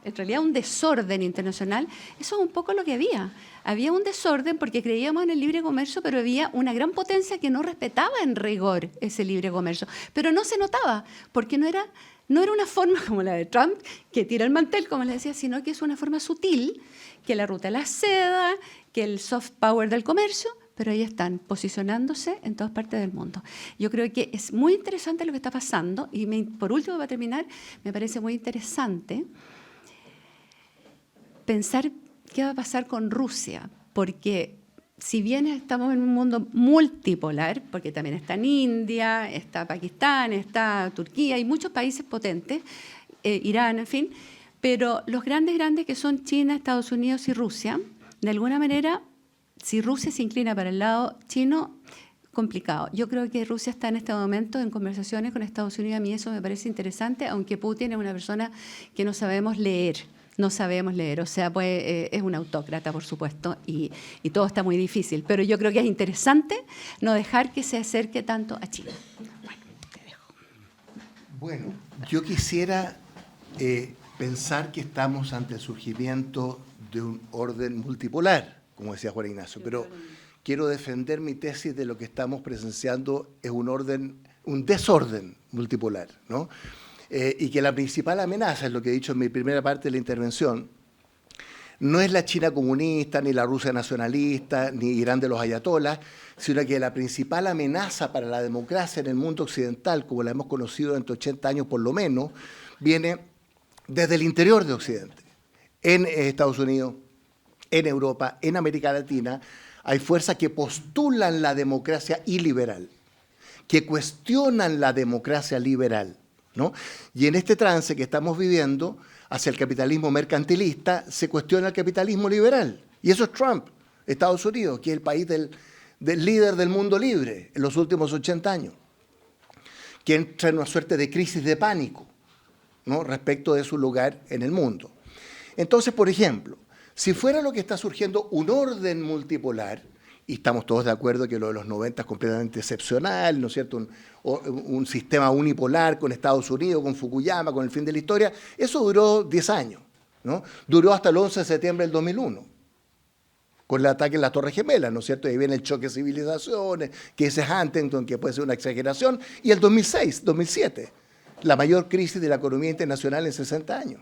en realidad un desorden internacional, eso es un poco lo que había. Había un desorden porque creíamos en el libre comercio, pero había una gran potencia que no respetaba en rigor ese libre comercio. Pero no se notaba, porque no era una forma como la de Trump, que tira el mantel, como les decía, sino que es una forma sutil, que la ruta de la seda, que el soft power del comercio, pero ahí están posicionándose en todas partes del mundo. Yo creo que es muy interesante lo que está pasando, y por último, para terminar, me parece muy interesante pensar qué va a pasar con Rusia, porque si bien estamos en un mundo multipolar, porque también está en India, está Pakistán, está Turquía, hay muchos países potentes, Irán, en fin, pero los grandes que son China, Estados Unidos y Rusia, de alguna manera, si Rusia se inclina para el lado chino, complicado. Yo creo que Rusia está en este momento en conversaciones con Estados Unidos, a mí eso me parece interesante, aunque Putin es una persona que no sabemos leer. No sabemos leer, o sea, pues, es un autócrata, por supuesto, y todo está muy difícil. Pero yo creo que es interesante no dejar que se acerque tanto a China. Bueno, te dejo. Bueno, yo quisiera pensar que estamos ante el surgimiento de un orden multipolar, como decía Juan Ignacio, pero quiero defender mi tesis de lo que estamos presenciando es un desorden multipolar, ¿no? Y que la principal amenaza, es lo que he dicho en mi primera parte de la intervención, no es la China comunista, ni la Rusia nacionalista, ni Irán de los ayatolás, sino que la principal amenaza para la democracia en el mundo occidental, como la hemos conocido durante 80 años por lo menos, viene desde el interior de Occidente. En Estados Unidos, en Europa, en América Latina, hay fuerzas que postulan la democracia iliberal, que cuestionan la democracia liberal, ¿no? Y en este trance que estamos viviendo hacia el capitalismo mercantilista se cuestiona el capitalismo liberal. Y eso es Trump, Estados Unidos, que es el país del líder del mundo libre en los últimos 80 años, que entra en una suerte de crisis de pánico, ¿no?, respecto de su lugar en el mundo. Entonces, por ejemplo, si fuera lo que está surgiendo un orden multipolar, y estamos todos de acuerdo que lo de los 90 es completamente excepcional, ¿no es cierto?, un sistema unipolar con Estados Unidos, con Fukuyama, con el fin de la historia, eso duró 10 años, ¿no? Duró hasta el 11 de septiembre del 2001, con el ataque en las Torres Gemelas, ¿no es cierto? Y ahí viene el choque de civilizaciones, que ese es Huntington, que puede ser una exageración, y el 2006, 2007, la mayor crisis de la economía internacional en 60 años,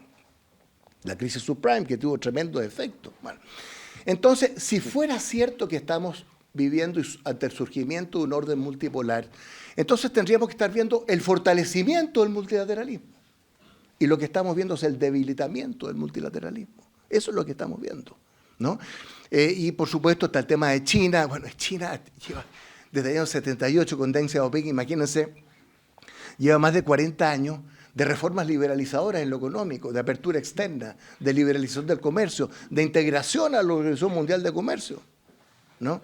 la crisis subprime, que tuvo tremendo efecto. Bueno, entonces, si fuera cierto que estamos viviendo ante el surgimiento de un orden multipolar, entonces tendríamos que estar viendo el fortalecimiento del multilateralismo. Y lo que estamos viendo es el debilitamiento del multilateralismo. Eso es lo que estamos viendo, ¿no? Y por supuesto está el tema de China. Bueno, China lleva desde el año 78 con Deng Xiaoping, imagínense, lleva más de 40 años de reformas liberalizadoras en lo económico, de apertura externa, de liberalización del comercio, de integración a la Organización Mundial de Comercio, ¿no?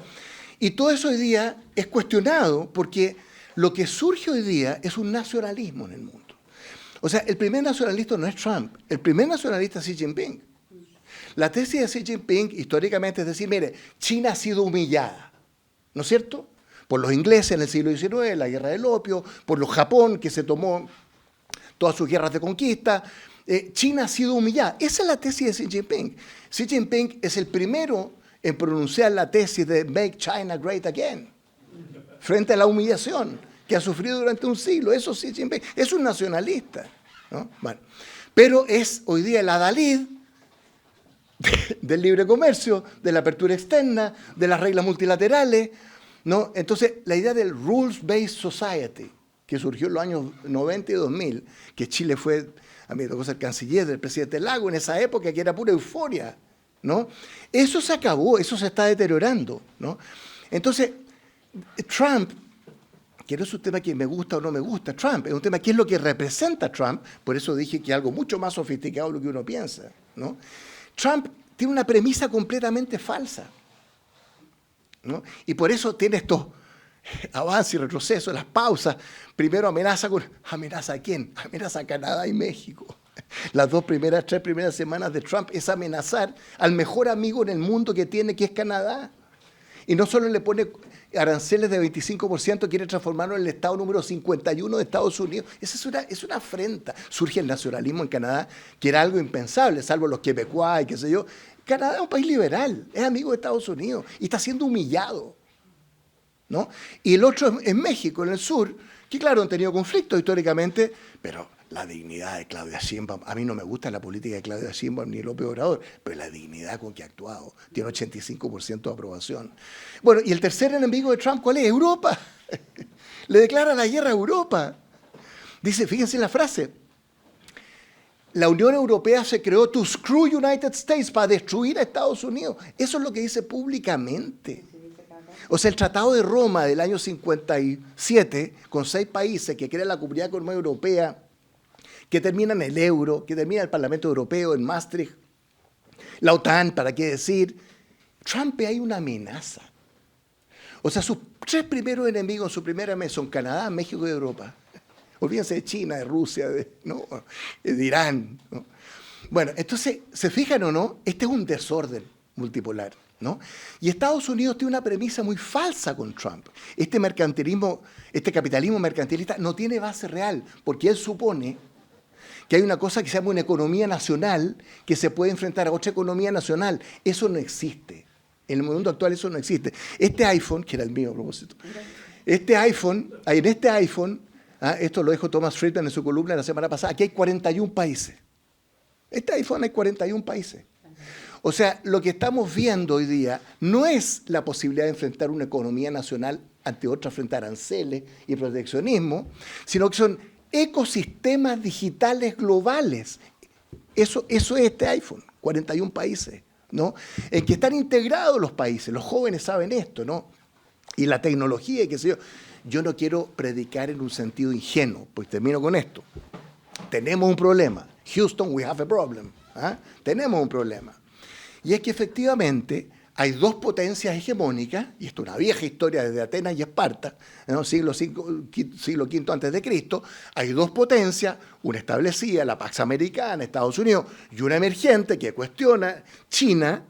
Y todo eso hoy día es cuestionado porque lo que surge hoy día es un nacionalismo en el mundo. O sea, el primer nacionalista no es Trump, el primer nacionalista es Xi Jinping. La tesis de Xi Jinping históricamente es decir, mire, China ha sido humillada, ¿no es cierto?, por los ingleses en el siglo XIX, la guerra del opio, por los Japón, que se tomó todas sus guerras de conquista. China ha sido humillada. Esa es la tesis de Xi Jinping. Xi Jinping es el primero en pronunciar la tesis de Make China Great Again, frente a la humillación que ha sufrido durante un siglo. Eso es Xi Jinping. Es un nacionalista, ¿no? Bueno, pero es hoy día el adalid del libre comercio, de la apertura externa, de las reglas multilaterales, ¿no? Entonces, la idea del rules-based society, que surgió en los años 90 y 2000, que Chile fue, a mí me tocó ser canciller del presidente Lago en esa época, que era pura euforia, ¿no? Eso se acabó, eso se está deteriorando, ¿no? Entonces, Trump, que no es un tema que me gusta o no me gusta, Trump es un tema que es lo que representa Trump, por eso dije que es algo mucho más sofisticado de lo que uno piensa, ¿no? Trump tiene una premisa completamente falsa, ¿no? Y por eso tiene estos avances y retrocesos, las pausas. Primero ¿amenaza a quién? Amenaza a Canadá y México. Las tres primeras semanas de Trump es amenazar al mejor amigo en el mundo que tiene, que es Canadá. Y no solo le pone aranceles de 25%, quiere transformarlo en el estado número 51 de Estados Unidos. Esa es una afrenta. Surge el nacionalismo en Canadá, que era algo impensable, salvo los quebecuas y qué sé yo. Canadá es un país liberal, es amigo de Estados Unidos y está siendo humillado, ¿no? Y el otro es México, en el sur, que claro, han tenido conflictos históricamente, pero la dignidad de Claudia Sheinbaum, a mí no me gusta la política de Claudia Sheinbaum ni López Obrador, pero la dignidad con que ha actuado, tiene 85% de aprobación. Bueno, y el tercer enemigo de Trump, ¿cuál es? Europa. Le declara la guerra a Europa. Dice, fíjense la frase, la Unión Europea se creó to screw United States, para destruir a Estados Unidos. Eso es lo que dice públicamente. O sea, el Tratado de Roma del año 57, con 6 países que crean la Comunidad Económica Europea, que termina en el euro, que termina el Parlamento Europeo, en Maastricht, la OTAN, ¿para qué decir? Trump hay una amenaza. O sea, sus 3 primeros enemigos en su primera mes son Canadá, México y Europa. Olvídense de China, de Rusia, de Irán, ¿no? Bueno, entonces, ¿se fijan o no? Este es un desorden multipolar, ¿no? Y Estados Unidos tiene una premisa muy falsa con Trump. Este capitalismo mercantilista no tiene base real, porque él supone que hay una cosa que se llama una economía nacional que se puede enfrentar a otra economía nacional. Eso no existe. En el mundo actual eso no existe. Este iPhone, que era el mío a propósito, en este iPhone, esto lo dijo Thomas Friedman en su columna la semana pasada, aquí hay 41 países. Este iPhone hay 41 países. O sea, lo que estamos viendo hoy día no es la posibilidad de enfrentar una economía nacional ante otra frente a aranceles y proteccionismo, sino que son ecosistemas digitales globales. Eso es este iPhone, 41 países, ¿no? En que están integrados los países, los jóvenes saben esto, ¿no? Y la tecnología y qué sé yo. Yo no quiero predicar en un sentido ingenuo, pues termino con esto. Tenemos un problema. Houston, we have a problem. Tenemos un problema. Y es que efectivamente hay 2 potencias hegemónicas, y esto es una vieja historia desde Atenas y Esparta, ¿no? siglo V antes de Cristo, hay 2 potencias, una establecida, la Pax Americana, Estados Unidos, y una emergente que cuestiona, China,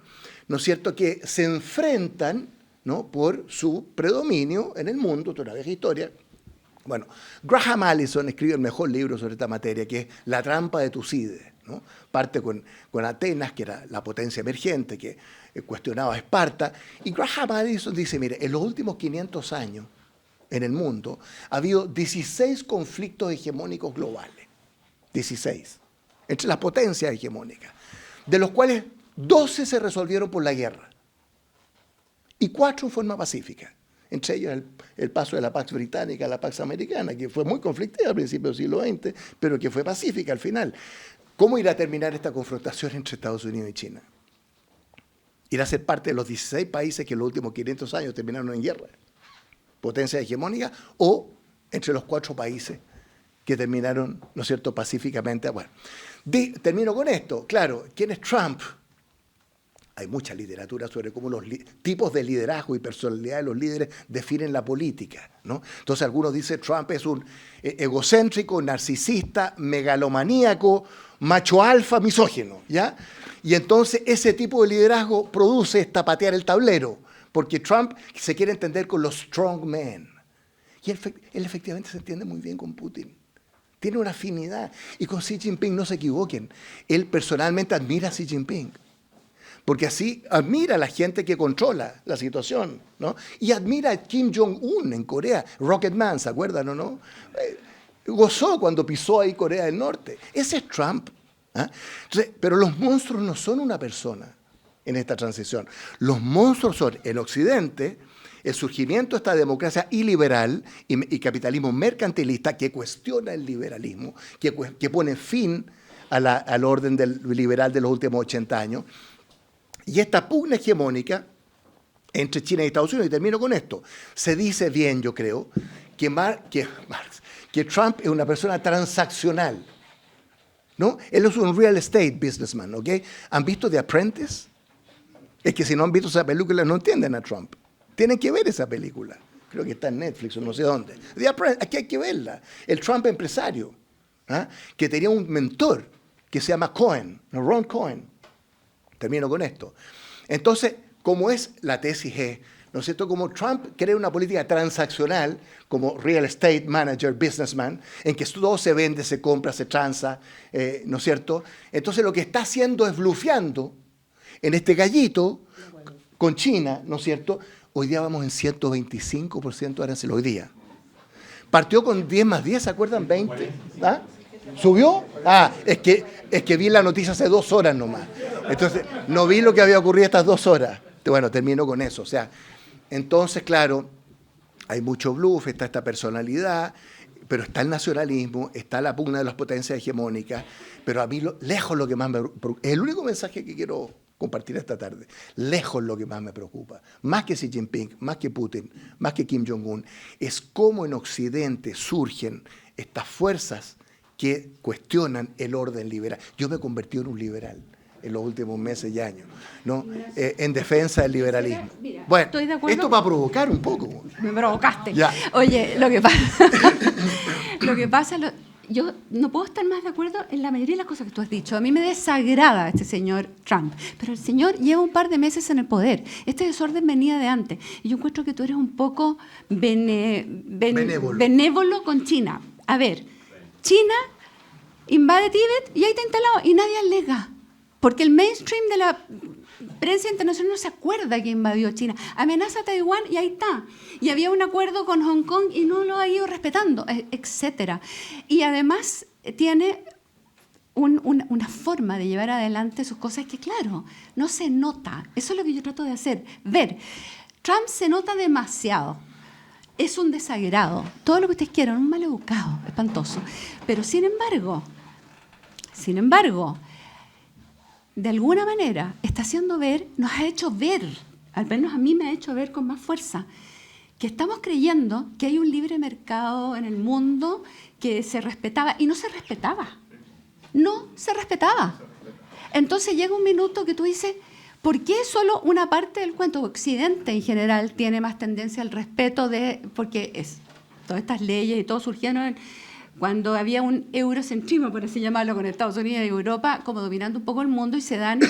¿no es cierto?, que se enfrentan, ¿no?, por su predominio en el mundo, toda una vieja historia. Bueno, Graham Allison escribe el mejor libro sobre esta materia, que es La trampa de Tucídides, ¿no? Parte con Atenas, que era la potencia emergente, que cuestionaba a Esparta, y Graham Allison dice, mire, en los últimos 500 años en el mundo ha habido 16 conflictos hegemónicos globales, 16, entre las potencias hegemónicas, de los cuales 12 se resolvieron por la guerra, y 4 en forma pacífica. Entre ellos el paso de la Pax Británica a la Pax Americana, que fue muy conflictiva al principio del siglo XX, pero que fue pacífica al final. ¿Cómo irá a terminar esta confrontación entre Estados Unidos y China? ¿Irá a ser parte de los 16 países que en los últimos 500 años terminaron en guerra? ¿Potencia hegemónica? ¿O entre los 4 países que terminaron, ¿no es cierto?, pacíficamente? Bueno, termino con esto. Claro, ¿quién es Trump? Hay mucha literatura sobre cómo los tipos de liderazgo y personalidad de los líderes definen la política, ¿no? Entonces algunos dicen Trump es un egocéntrico, narcisista, megalomaníaco, macho alfa, misógino, ¿ya? Y entonces ese tipo de liderazgo produce esta patear el tablero, porque Trump se quiere entender con los strong men. Y él efectivamente se entiende muy bien con Putin. Tiene una afinidad. Y con Xi Jinping, no se equivoquen, él personalmente admira a Xi Jinping. Porque así admira a la gente que controla la situación, ¿no? Y admira a Kim Jong-un en Corea, Rocket Man, ¿se acuerdan o no? Gozó cuando pisó ahí Corea del Norte. Ese es Trump. Entonces, pero los monstruos no son una persona. en esta transición. Los monstruos son en Occidente el surgimiento de esta democracia iliberal y capitalismo mercantilista que cuestiona el liberalismo, que pone fin al orden liberal de los últimos 80 años. Y esta pugna hegemónica entre China y Estados Unidos, y termino con esto, se dice bien, yo creo, que Trump es una persona transaccional, ¿no? Él es un real estate businessman, ¿ok? ¿Han visto The Apprentice? Es que si no han visto esa película no entienden a Trump. Tienen que ver esa película. Creo que está en Netflix o no sé dónde. The Apprentice, aquí hay que verla. El Trump empresario, ¿ah? Que tenía un mentor que se llama Cohen, Ron Cohen. Termino con esto. Entonces, como es la tesis G, ¿no es cierto? Como Trump crea una política transaccional como real estate manager, businessman, en que todo se vende, se compra, se transa, ¿no es cierto? Entonces lo que está haciendo es blufeando en este gallito con China, ¿no es cierto? Hoy día vamos en 125% de arancel, hoy día. Partió con 10 más 10, ¿se acuerdan? 20. ¿Ah? ¿Subió? Ah, es que vi la noticia hace 2 horas nomás. Entonces, no vi lo que había ocurrido estas 2 horas. Bueno, termino con eso. O sea, entonces, claro, hay mucho bluff, está esta personalidad, pero está el nacionalismo, está la pugna de las potencias hegemónicas, pero a mí, lejos lo que más me preocupa, es el único mensaje que quiero compartir esta tarde, lejos lo que más me preocupa, más que Xi Jinping, más que Putin, más que Kim Jong-un, es cómo en Occidente surgen estas fuerzas que cuestionan el orden liberal. Yo me he convertido en un liberal en los últimos meses y años, ¿no? En defensa del liberalismo. Mira, bueno, estoy de acuerdo. esto para provocar un poco. Me provocaste. Ya. Oye, lo que pasa, yo no puedo estar más de acuerdo en la mayoría de las cosas que tú has dicho. A mí me desagrada este señor Trump, pero el señor lleva un par de meses en el poder. Este desorden venía de antes. Y yo encuentro que tú eres un poco benévolo con China. A ver, China invade Tíbet y ahí está instalado y nadie alega. Porque el mainstream de la prensa internacional no se acuerda que invadió China. Amenaza a Taiwán y ahí está. Y había un acuerdo con Hong Kong y no lo ha ido respetando, etc. Y además tiene una forma de llevar adelante sus cosas que, claro, no se nota. Eso es lo que yo trato de hacer. Ver, Trump se nota demasiado. Es un desagrado. Todo lo que ustedes quieran, un maleducado, espantoso. Pero sin embargo, de alguna manera está haciendo ver, nos ha hecho ver, al menos a mí me ha hecho ver con más fuerza, que estamos creyendo que hay un libre mercado en el mundo que se respetaba, y no se respetaba. No se respetaba. Entonces llega un minuto que tú dices, ¿por qué solo una parte del cuento? Occidente en general tiene más tendencia al respeto porque todas estas leyes y todo surgieron cuando había un eurocentrismo, por así llamarlo, con Estados Unidos y Europa, como dominando un poco el mundo, y se dan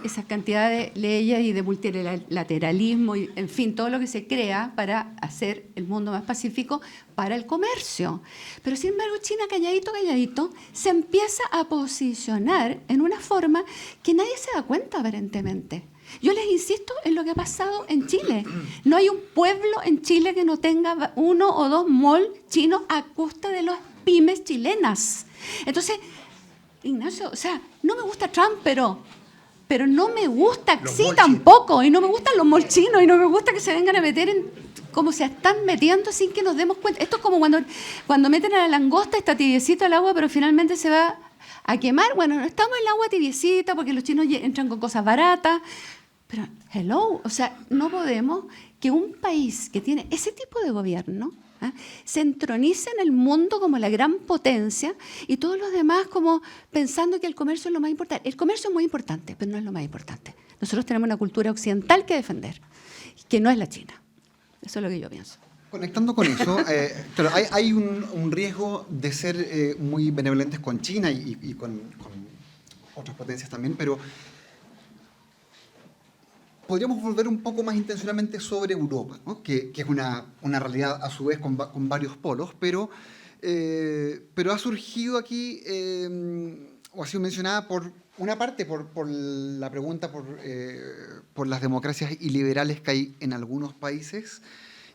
esa cantidad de leyes y de multilateralismo, y, en fin, todo lo que se crea para hacer el mundo más pacífico para el comercio. Pero, sin embargo, China, calladito, se empieza a posicionar en una forma que nadie se da cuenta, aparentemente. Yo les insisto en lo que ha pasado en Chile. No hay un pueblo en Chile que no tenga 1 o 2 malls chinos a costa de las pymes chilenas. Entonces, Ignacio, o sea, no me gusta Trump, pero no me gusta Xi tampoco, y no me gustan los malls chinos, y no me gusta que se vengan a meter en como se están metiendo sin que nos demos cuenta. Esto es como cuando meten a la langosta, está tibiecito el agua, pero finalmente se va a quemar. Bueno, no estamos en el agua tibiecita porque los chinos entran con cosas baratas. Pero, hello, o sea, no podemos que un país que tiene ese tipo de gobierno se entronice en el mundo como la gran potencia y todos los demás como pensando que el comercio es lo más importante. El comercio es muy importante, pero no es lo más importante. Nosotros tenemos una cultura occidental que defender, que no es la China. Eso es lo que yo pienso. Conectando con eso, claro, hay un riesgo de ser muy benevolentes con China y con otras potencias también, pero podríamos volver un poco más intencionalmente sobre Europa, ¿no? que es una realidad a su vez con varios polos, pero ha surgido aquí, o ha sido mencionada por una parte por la pregunta por las democracias iliberales que hay en algunos países,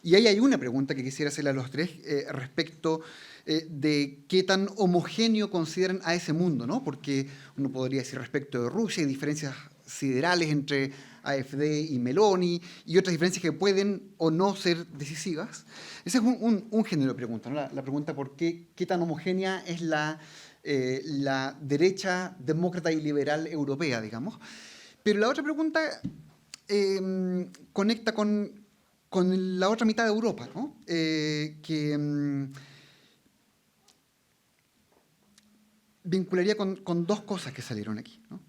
y ahí hay una pregunta que quisiera hacerle a los tres respecto de qué tan homogéneo consideran a ese mundo, ¿no? Porque uno podría decir respecto de Rusia hay diferencias siderales entre AfD y Meloni y otras diferencias que pueden o no ser decisivas. Ese es un género de pregunta, ¿no? La pregunta por qué tan homogénea es la derecha demócrata y liberal europea, digamos. Pero la otra pregunta conecta con la otra mitad de Europa, ¿no? Vincularía con dos cosas que salieron aquí, ¿no?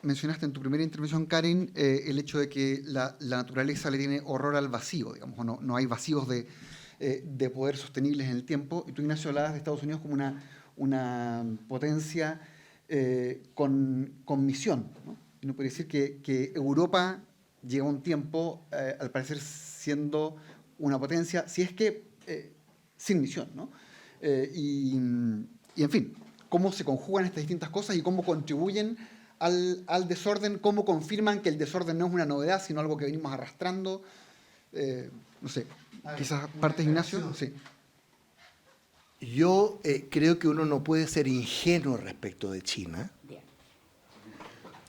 Mencionaste en tu primera intervención, Karen, el hecho de que la naturaleza le tiene horror al vacío, digamos, o no hay vacíos de poder sostenibles en el tiempo. Y tú, Ignacio, hablabas de Estados Unidos como una potencia con misión, ¿no? Y uno puede decir que Europa llega a un tiempo, al parecer, siendo una potencia, si es que sin misión, ¿no? Y en fin, cómo se conjugan estas distintas cosas y cómo contribuyen al desorden, cómo confirman que el desorden no es una novedad, sino algo que venimos arrastrando. No sé, quizás partes, Ignacio. Sí. Yo creo que uno no puede ser ingenuo respecto de China,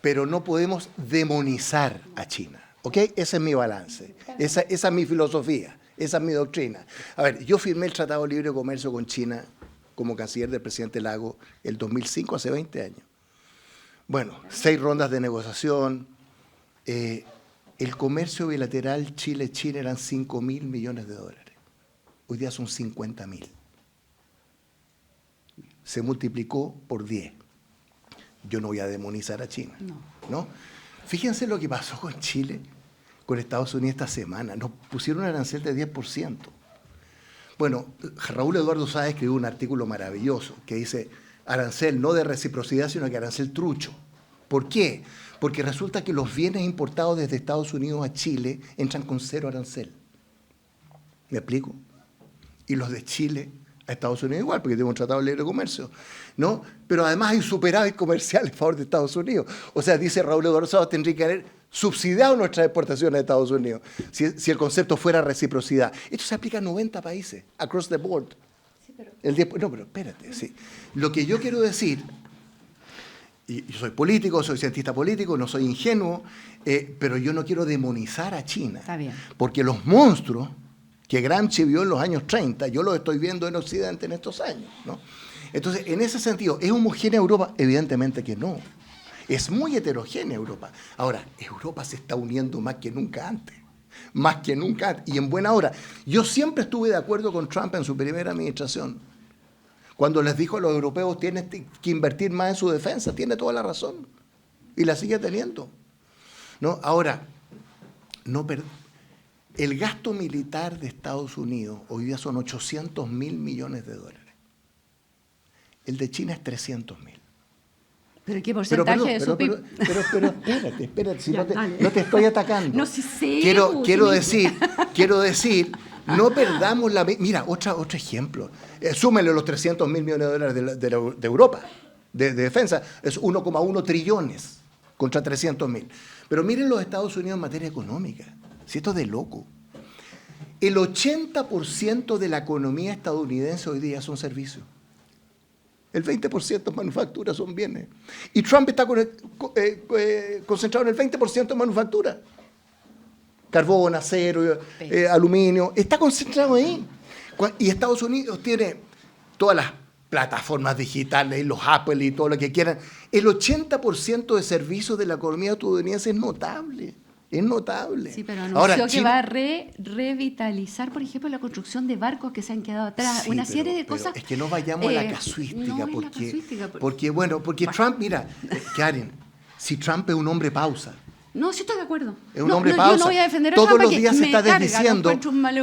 pero no podemos demonizar a China. ¿Ok? Ese es mi balance, esa es mi filosofía, esa es mi doctrina. A ver, yo firmé el Tratado de Libre Comercio con China como canciller del presidente Lago el 2005, hace 20 años. Bueno, 6 rondas de negociación. El comercio bilateral Chile-China eran $5.000 millones. Hoy día son 50.000. Se multiplicó por 10. Yo no voy a demonizar a China, ¿no? Fíjense lo que pasó con Chile, con Estados Unidos esta semana. Nos pusieron un arancel de 10%. Bueno, Raúl Eduardo Sáez escribió un artículo maravilloso que dice arancel no de reciprocidad, sino que arancel trucho. ¿Por qué? Porque resulta que los bienes importados desde Estados Unidos a Chile entran con 0 arancel. ¿Me explico? Y los de Chile a Estados Unidos igual, porque tenemos un tratado de libre comercio, ¿no? Pero además hay superávit comercial en favor de Estados Unidos. O sea, dice Raúl Eduardo Sáez, tendría que haber subsidiado nuestras exportaciones de Estados Unidos si el concepto fuera reciprocidad. Esto se aplica a 90 países, across the board. Sí, pero... no, pero espérate, sí. Lo que yo quiero decir, y yo soy político, soy cientista político, no soy ingenuo, pero yo no quiero demonizar a China. Está bien. Porque los monstruos que Gramsci vio en los años 30, yo los estoy viendo en Occidente en estos años, ¿no? Entonces, en ese sentido, ¿es homogénea Europa? Evidentemente que no. Es muy heterogénea Europa. Ahora, Europa se está uniendo más que nunca antes. Más que nunca antes. Y en buena hora. Yo siempre estuve de acuerdo con Trump en su primera administración. Cuando les dijo a los europeos tienen que invertir más en su defensa, tiene toda la razón. Y la sigue teniendo, ¿no? Ahora, el gasto militar de Estados Unidos hoy día son $800.000 millones. El de China es 300.000. ¿Pero qué porcentaje de su PIB? Pero espérate, si ya, no te estoy atacando. No, sí sé. Quiero decir, no perdamos la... Mira, otro ejemplo. Súmenle los $300.000 millones de Europa, de defensa. Es 1,1 trillones contra 300.000. Pero miren los Estados Unidos en materia económica. Si esto es de loco. El 80% de la economía estadounidense hoy día son servicios. El 20% es manufactura, son bienes. Y Trump está concentrado en el 20% de manufactura. Carbón, acero, aluminio. Está concentrado ahí. Y Estados Unidos tiene todas las plataformas digitales, los Apple y todo lo que quieran. El 80% de servicios de la economía estadounidense es notable. Es notable. Sí, pero anunció que va a revitalizar, por ejemplo, la construcción de barcos que se han quedado atrás. Sí, una serie de cosas. Es que no vayamos a la casuística. No porque Trump, mira, Karen, si Trump es un hombre pausa. No, sí estoy de acuerdo. Es un hombre pausa. Yo no voy a defender a Todos Trump los días se está desdiciendo.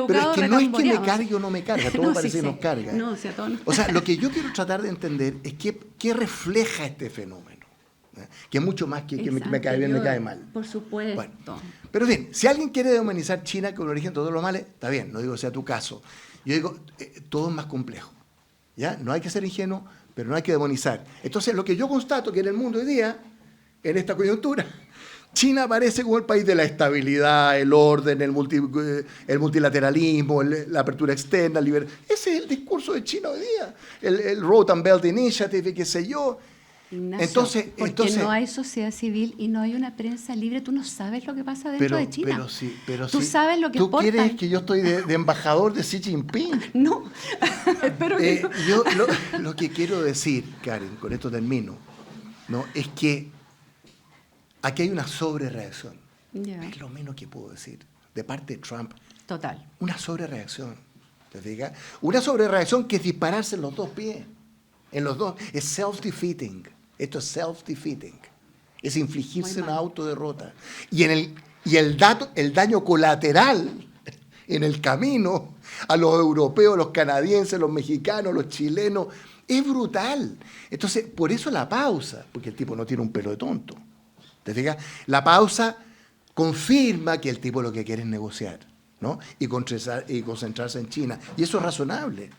Pero es que no es que me cargue o no me carga, todo no, parece sí que nos carga. No, sí, a todos nos... O sea, lo que yo quiero tratar de entender es qué refleja este fenómeno. Que es mucho más que me cae bien, me cae mal. Por supuesto. Bueno, pero bien, si alguien quiere dehumanizar China con origen de todos los males, está bien, no digo que sea tu caso. Yo digo, todo es más complejo. ¿Ya? No hay que ser ingenuo, pero no hay que demonizar. Entonces, lo que yo constato que en el mundo hoy día, en esta coyuntura, China aparece como el país de la estabilidad, el orden, el multilateralismo, la apertura externa, Ese es el discurso de China hoy día. El Road and Belt Initiative, qué sé yo. Ignacio, porque no hay sociedad civil y no hay una prensa libre. Tú no sabes lo que pasa dentro de China. Tú sabes lo que ¿Tú exportan. quieres que yo estoy de embajador de Xi Jinping? No, espero que no. Yo lo que quiero decir, Karen, con esto termino, ¿no? Es que aquí hay una sobrereacción. Ya. Es lo menos que puedo decir. De parte de Trump, Total. una sobrereacción. ¿Te fijas? Una sobrereacción que es dispararse en los dos pies. En los dos. Es self-defeating. Esto es self-defeating. Es infligirse una autoderrota. Y el daño colateral en el camino a los europeos, los canadienses, los mexicanos, los chilenos, es brutal. Entonces, por eso la pausa, porque el tipo no tiene un pelo de tonto. ¿Te fijas? La pausa confirma que el tipo lo que quiere es negociar, ¿no? Y concentrarse en China. Y eso es razonable.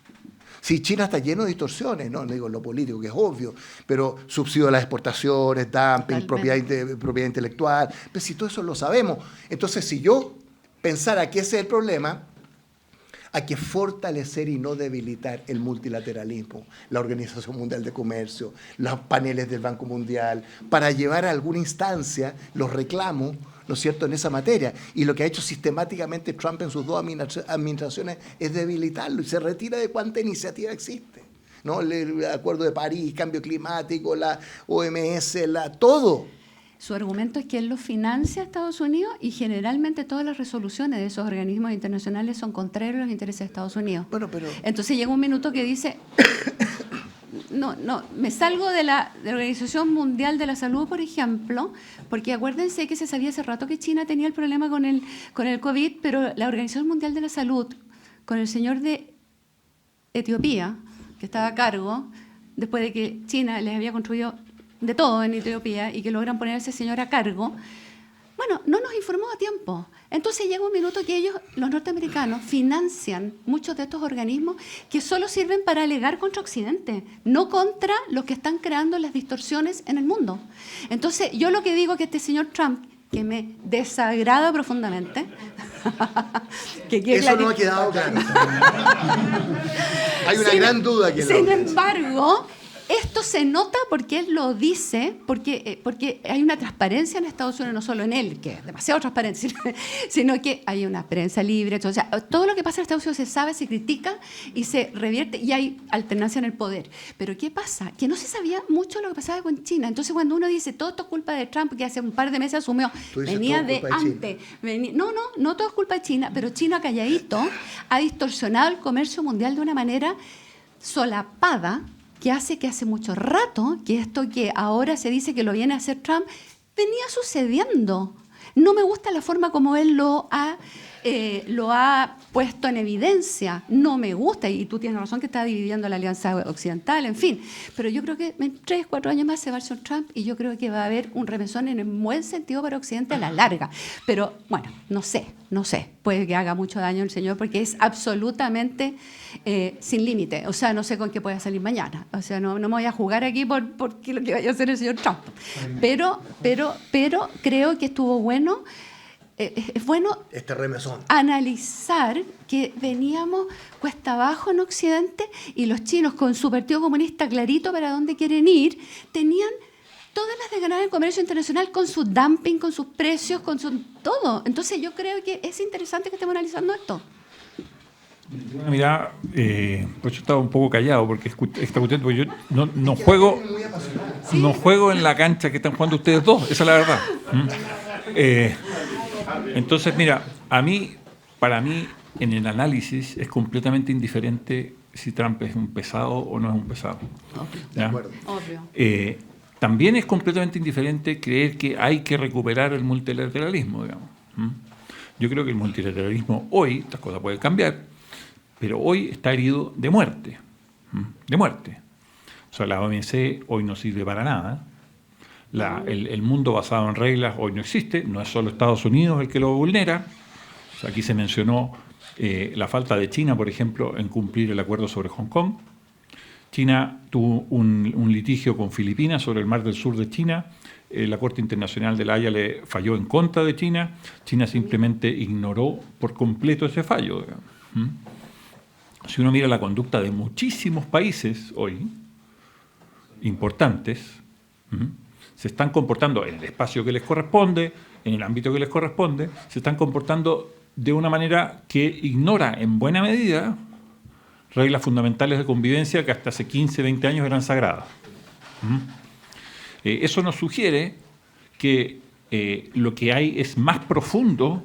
Sí, China está lleno de distorsiones, no digo en lo político, que es obvio, pero subsidio a las exportaciones, dumping, propiedad intelectual, pero si todo eso lo sabemos. Entonces, si yo pensara que ese es el problema, hay que fortalecer y no debilitar el multilateralismo, la Organización Mundial de Comercio, los paneles del Banco Mundial, para llevar a alguna instancia los reclamos, ¿no es cierto?, en esa materia. Y lo que ha hecho sistemáticamente Trump en sus dos administraciones es debilitarlo y se retira de cuánta iniciativa existe, ¿no? El Acuerdo de París, cambio climático, la OMS, todo. Su argumento es que él lo financia a Estados Unidos y generalmente todas las resoluciones de esos organismos internacionales son contrarios a los intereses de Estados Unidos. Bueno, pero Entonces llega un minuto que dice, no, me salgo de la Organización Mundial de la Salud, por ejemplo, porque acuérdense que se sabía hace rato que China tenía el problema con el COVID, pero la Organización Mundial de la Salud, con el señor de Etiopía, que estaba a cargo, después de que China les había construido de todo en Etiopía y que logran poner a ese señor a cargo, bueno, no nos informó a tiempo. Entonces llega un minuto que ellos, los norteamericanos, financian muchos de estos organismos que solo sirven para alegar contra Occidente, no contra los que están creando las distorsiones en el mundo. Entonces, yo lo que digo es que este señor Trump, que me desagrada profundamente, eso no ha quedado claro. Hay una gran duda que sin embargo, esto se nota porque él lo dice, porque hay una transparencia en Estados Unidos, no solo en él, que es demasiado transparente, sino que hay una prensa libre. O sea, todo lo que pasa en Estados Unidos se sabe, se critica y se revierte y hay alternancia en el poder. Pero ¿qué pasa? Que no se sabía mucho lo que pasaba con China. Entonces, cuando uno dice todo esto es culpa de Trump, que hace un par de meses asumió, venía de antes. No todo es culpa de China, pero China calladito ha distorsionado el comercio mundial de una manera solapada, que hace mucho rato que esto que ahora se dice que lo viene a hacer Trump venía sucediendo. No me gusta la forma como él lo ha puesto en evidencia. No me gusta, y tú tienes razón que está dividiendo la alianza occidental, en fin. Pero yo creo que en 3, 4 años más se va a hacer Trump y yo creo que va a haber un remesón en el buen sentido para Occidente a la larga. Pero bueno, no sé. Puede que haga mucho daño el señor porque es absolutamente sin límite. O sea, no sé con qué pueda salir mañana. O sea, no me voy a jugar aquí por lo que vaya a hacer el señor Trump. Pero creo que estuvo bueno. Es bueno este remesón. Analizar que veníamos cuesta abajo en Occidente y los chinos con su partido comunista clarito para dónde quieren ir, tenían todas las de ganar el comercio internacional con su dumping, con sus precios, con su todo. Entonces yo creo que es interesante que estemos analizando esto. Mira, pues yo estaba un poco callado porque esta cuestión, porque yo no juego en la cancha que están jugando ustedes dos, esa es la verdad. Entonces, mira, para mí, en el análisis es completamente indiferente si Trump es un pesado o no es un pesado. De acuerdo. Obvio. También es completamente indiferente creer que hay que recuperar el multilateralismo, digamos. Yo creo que el multilateralismo hoy, estas cosas pueden cambiar, pero hoy está herido de muerte. De muerte. O sea, la OMC hoy no sirve para nada. El mundo basado en reglas hoy no existe, no es solo Estados Unidos el que lo vulnera. O sea, aquí se mencionó la falta de China, por ejemplo, en cumplir el acuerdo sobre Hong Kong. China tuvo un litigio con Filipinas sobre el mar del sur de China. La Corte Internacional de La Haya le falló en contra de China. China simplemente ignoró por completo ese fallo. Si uno mira la conducta de muchísimos países hoy, importantes, ¿Mm? Se están comportando en el espacio que les corresponde, en el ámbito que les corresponde, se están comportando de una manera que ignora en buena medida reglas fundamentales de convivencia que hasta hace 15, 20 años eran sagradas. ¿Mm? Eso nos sugiere que lo que hay es más profundo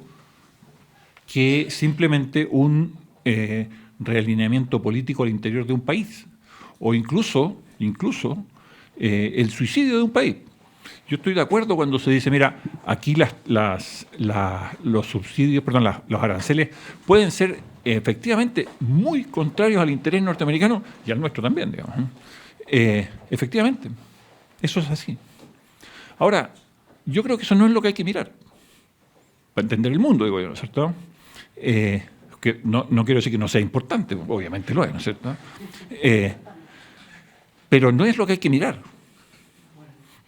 que simplemente un realineamiento político al interior de un país, o incluso el suicidio de un país. Yo estoy de acuerdo cuando se dice, mira, aquí los subsidios, los aranceles pueden ser efectivamente muy contrarios al interés norteamericano y al nuestro también, digamos. Efectivamente, eso es así. Ahora, yo creo que eso no es lo que hay que mirar para entender el mundo, digo yo, ¿no es cierto? Que no quiero decir que no sea importante, obviamente lo es, ¿no es cierto? Pero no es lo que hay que mirar.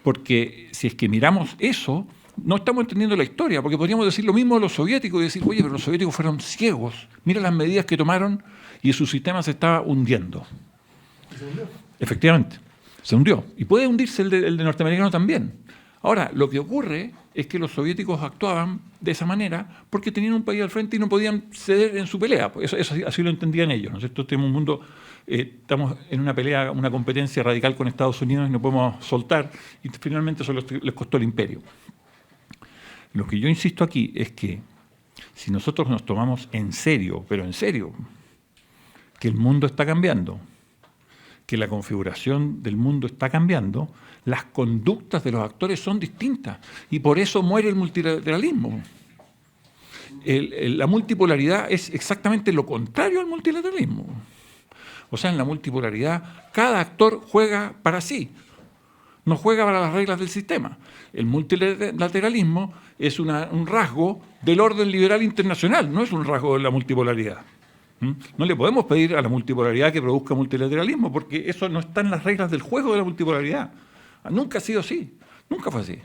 Porque si es que miramos eso, no estamos entendiendo la historia, porque podríamos decir lo mismo de los soviéticos y decir, oye, pero los soviéticos fueron ciegos, mira las medidas que tomaron y su sistema se estaba hundiendo. ¿Se hundió? Efectivamente, se hundió. Y puede hundirse el de norteamericano también. Ahora, lo que ocurre es que los soviéticos actuaban de esa manera porque tenían un país al frente y no podían ceder en su pelea. Eso así lo entendían ellos, ¿no es cierto? Tenemos un mundo, estamos en una pelea, una competencia radical con Estados Unidos y no podemos soltar, y finalmente eso les costó el imperio. Lo que yo insisto aquí es que si nosotros nos tomamos en serio, pero en serio, que el mundo está cambiando, que la configuración del mundo está cambiando, las conductas de los actores son distintas y por eso muere el multilateralismo. La multipolaridad es exactamente lo contrario al multilateralismo. O sea, en la multipolaridad cada actor juega para sí, no juega para las reglas del sistema. El multilateralismo es un rasgo del orden liberal internacional, no es un rasgo de la multipolaridad. No le podemos pedir a la multipolaridad que produzca multilateralismo, porque eso no está en las reglas del juego de la multipolaridad. Nunca ha sido así, nunca fue así.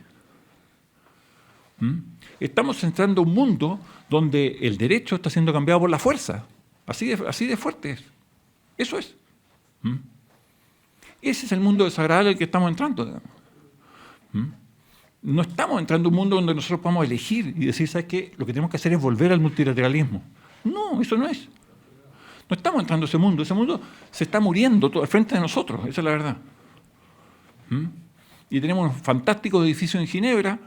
Estamos entrando a un mundo donde el derecho está siendo cambiado por la fuerza, así de fuerte es. Eso es. Ese es el mundo desagradable al que estamos entrando, digamos. No estamos entrando a un mundo donde nosotros podamos elegir y decir, ¿sabes qué? Lo que tenemos que hacer es volver al multilateralismo. No, eso no es. No estamos entrando a ese mundo se está muriendo todo al frente de nosotros, esa es la verdad. Y tenemos unos fantásticos edificios en Ginebra,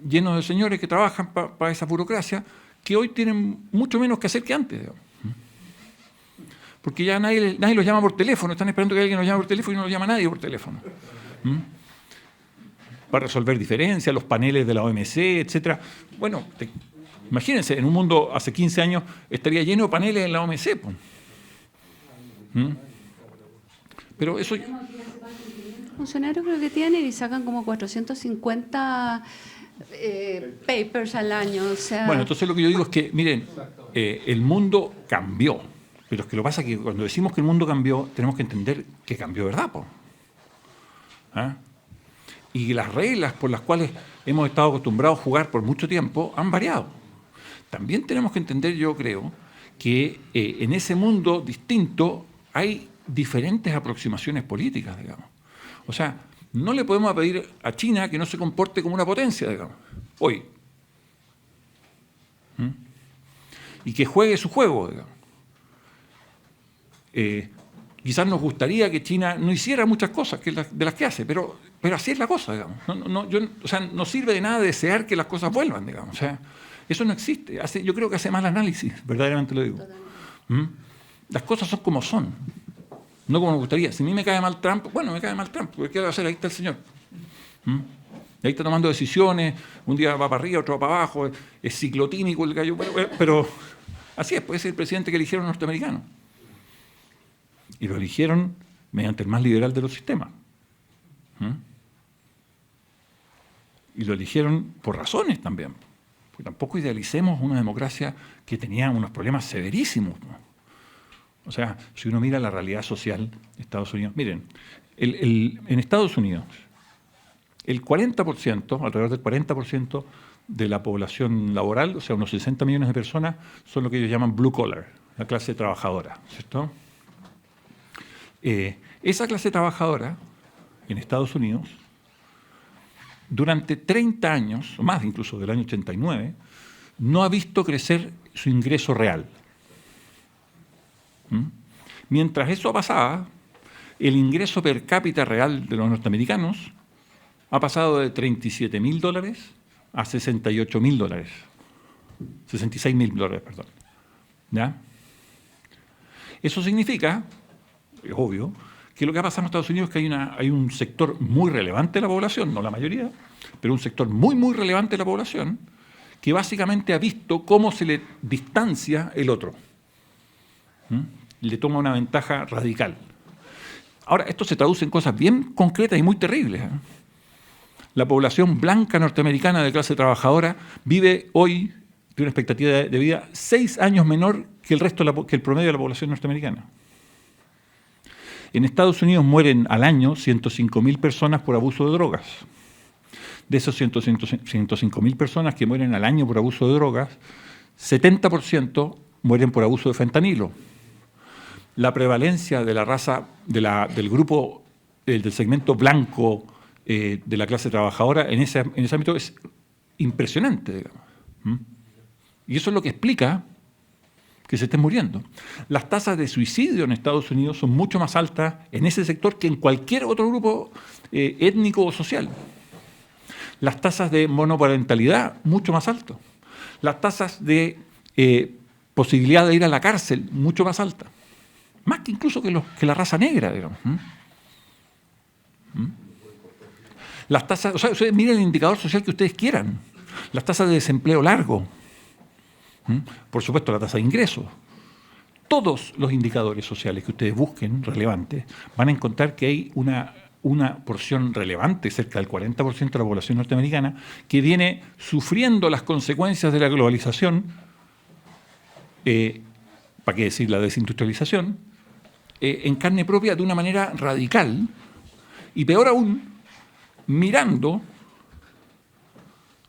llenos de señores que trabajan para esa burocracia, que hoy tienen mucho menos que hacer que antes, digamos. Porque ya nadie los llama por teléfono, están esperando que alguien los llame por teléfono y no los llama nadie por teléfono. Para resolver diferencias, los paneles de la OMC, etc. Bueno, imagínense, en un mundo hace 15 años estaría lleno de paneles en la OMC. Pero eso... Funcionarios creo que tienen y sacan como 450 papers al año. O sea... Bueno, entonces lo que yo digo es que, miren, el mundo cambió. Pero es que lo que pasa es que cuando decimos que el mundo cambió, tenemos que entender que cambió, ¿verdad? Y las reglas por las cuales hemos estado acostumbrados a jugar por mucho tiempo han variado. También tenemos que entender, yo creo, que en ese mundo distinto hay diferentes aproximaciones políticas, digamos. O sea, no le podemos pedir a China que no se comporte como una potencia, digamos, hoy. Y que juegue su juego, digamos. Quizás nos gustaría que China no hiciera muchas cosas de las que hace, pero así es la cosa, digamos. No sirve de nada desear que las cosas vuelvan, digamos. O sea, eso no existe. Yo creo que hace mal análisis, verdaderamente lo digo. Las cosas son como son, no como nos gustaría. Si a mí me cae mal Trump, bueno, me cae mal Trump, ¿qué voy a hacer? Ahí está el señor. Y ahí está tomando decisiones, un día va para arriba, otro va para abajo, es ciclotímico el gallo, pero así es, puede ser el presidente que eligieron los norteamericanos. Y lo eligieron mediante el más liberal de los sistemas. Y lo eligieron por razones también. Porque tampoco idealicemos una democracia que tenía unos problemas severísimos. O sea, si uno mira la realidad social de Estados Unidos, miren, en Estados Unidos, el 40%, alrededor del 40% de la población laboral, o sea, unos 60 millones de personas, son lo que ellos llaman blue collar, la clase trabajadora, ¿cierto? Esa clase trabajadora en Estados Unidos durante 30 años, o más incluso del año 89, no ha visto crecer su ingreso real. Mientras eso pasaba, el ingreso per cápita real de los norteamericanos ha pasado de $37.000 a $68.000. $66.000, perdón. ¿Ya? Eso significa, es obvio, que lo que ha pasado en Estados Unidos es que hay un sector muy relevante de la población, no la mayoría, pero un sector muy, muy relevante de la población, que básicamente ha visto cómo se le distancia el otro. Le toma una ventaja radical. Ahora, esto se traduce en cosas bien concretas y muy terribles. La población blanca norteamericana de clase trabajadora vive hoy, tiene una expectativa de vida 6 años menor que el promedio de la población norteamericana. En Estados Unidos mueren al año 105.000 personas por abuso de drogas. De esos 105.000 personas que mueren al año por abuso de drogas, 70% mueren por abuso de fentanilo. La prevalencia de la raza, del grupo, del segmento blanco de la clase trabajadora en ese ámbito es impresionante, digamos. Y eso es lo que explica que se estén muriendo. Las tasas de suicidio en Estados Unidos son mucho más altas en ese sector que en cualquier otro grupo étnico o social. Las tasas de monoparentalidad, mucho más altas. Las tasas de posibilidad de ir a la cárcel, mucho más altas. Más que incluso que la raza negra, digamos. Las tasas, o sea, ustedes miren el indicador social que ustedes quieran. Las tasas de desempleo largo. Por supuesto, la tasa de ingresos. Todos los indicadores sociales que ustedes busquen relevantes van a encontrar que hay una porción relevante, cerca del 40% de la población norteamericana, que viene sufriendo las consecuencias de la globalización, ¿para qué decir la desindustrialización?, en carne propia de una manera radical, y peor aún, mirando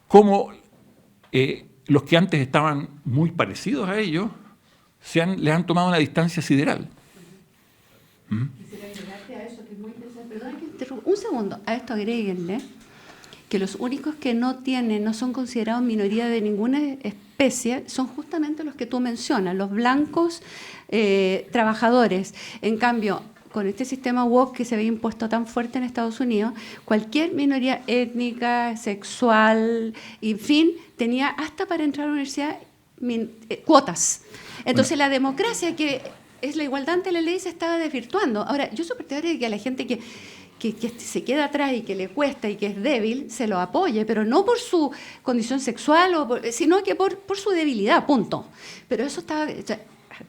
cómo los que antes estaban muy parecidos a ellos les han tomado una distancia sideral. Quisiera agregarte a eso, que es muy interesante. Perdón que interrumpa. Un segundo, a esto agréguenle que los únicos que no son considerados minoría de ninguna especie son justamente los que tú mencionas, los blancos trabajadores. En cambio, con este sistema woke que se había impuesto tan fuerte en Estados Unidos, cualquier minoría étnica, sexual, en fin, tenía hasta para entrar a la universidad cuotas. Entonces la democracia, que es la igualdad ante la ley, se estaba desvirtuando. Ahora, yo soy partidaria de que a la gente que se queda atrás y que le cuesta y que es débil, se lo apoye, pero no por su condición sexual, sino que por su debilidad, punto. Pero eso estaba... O sea,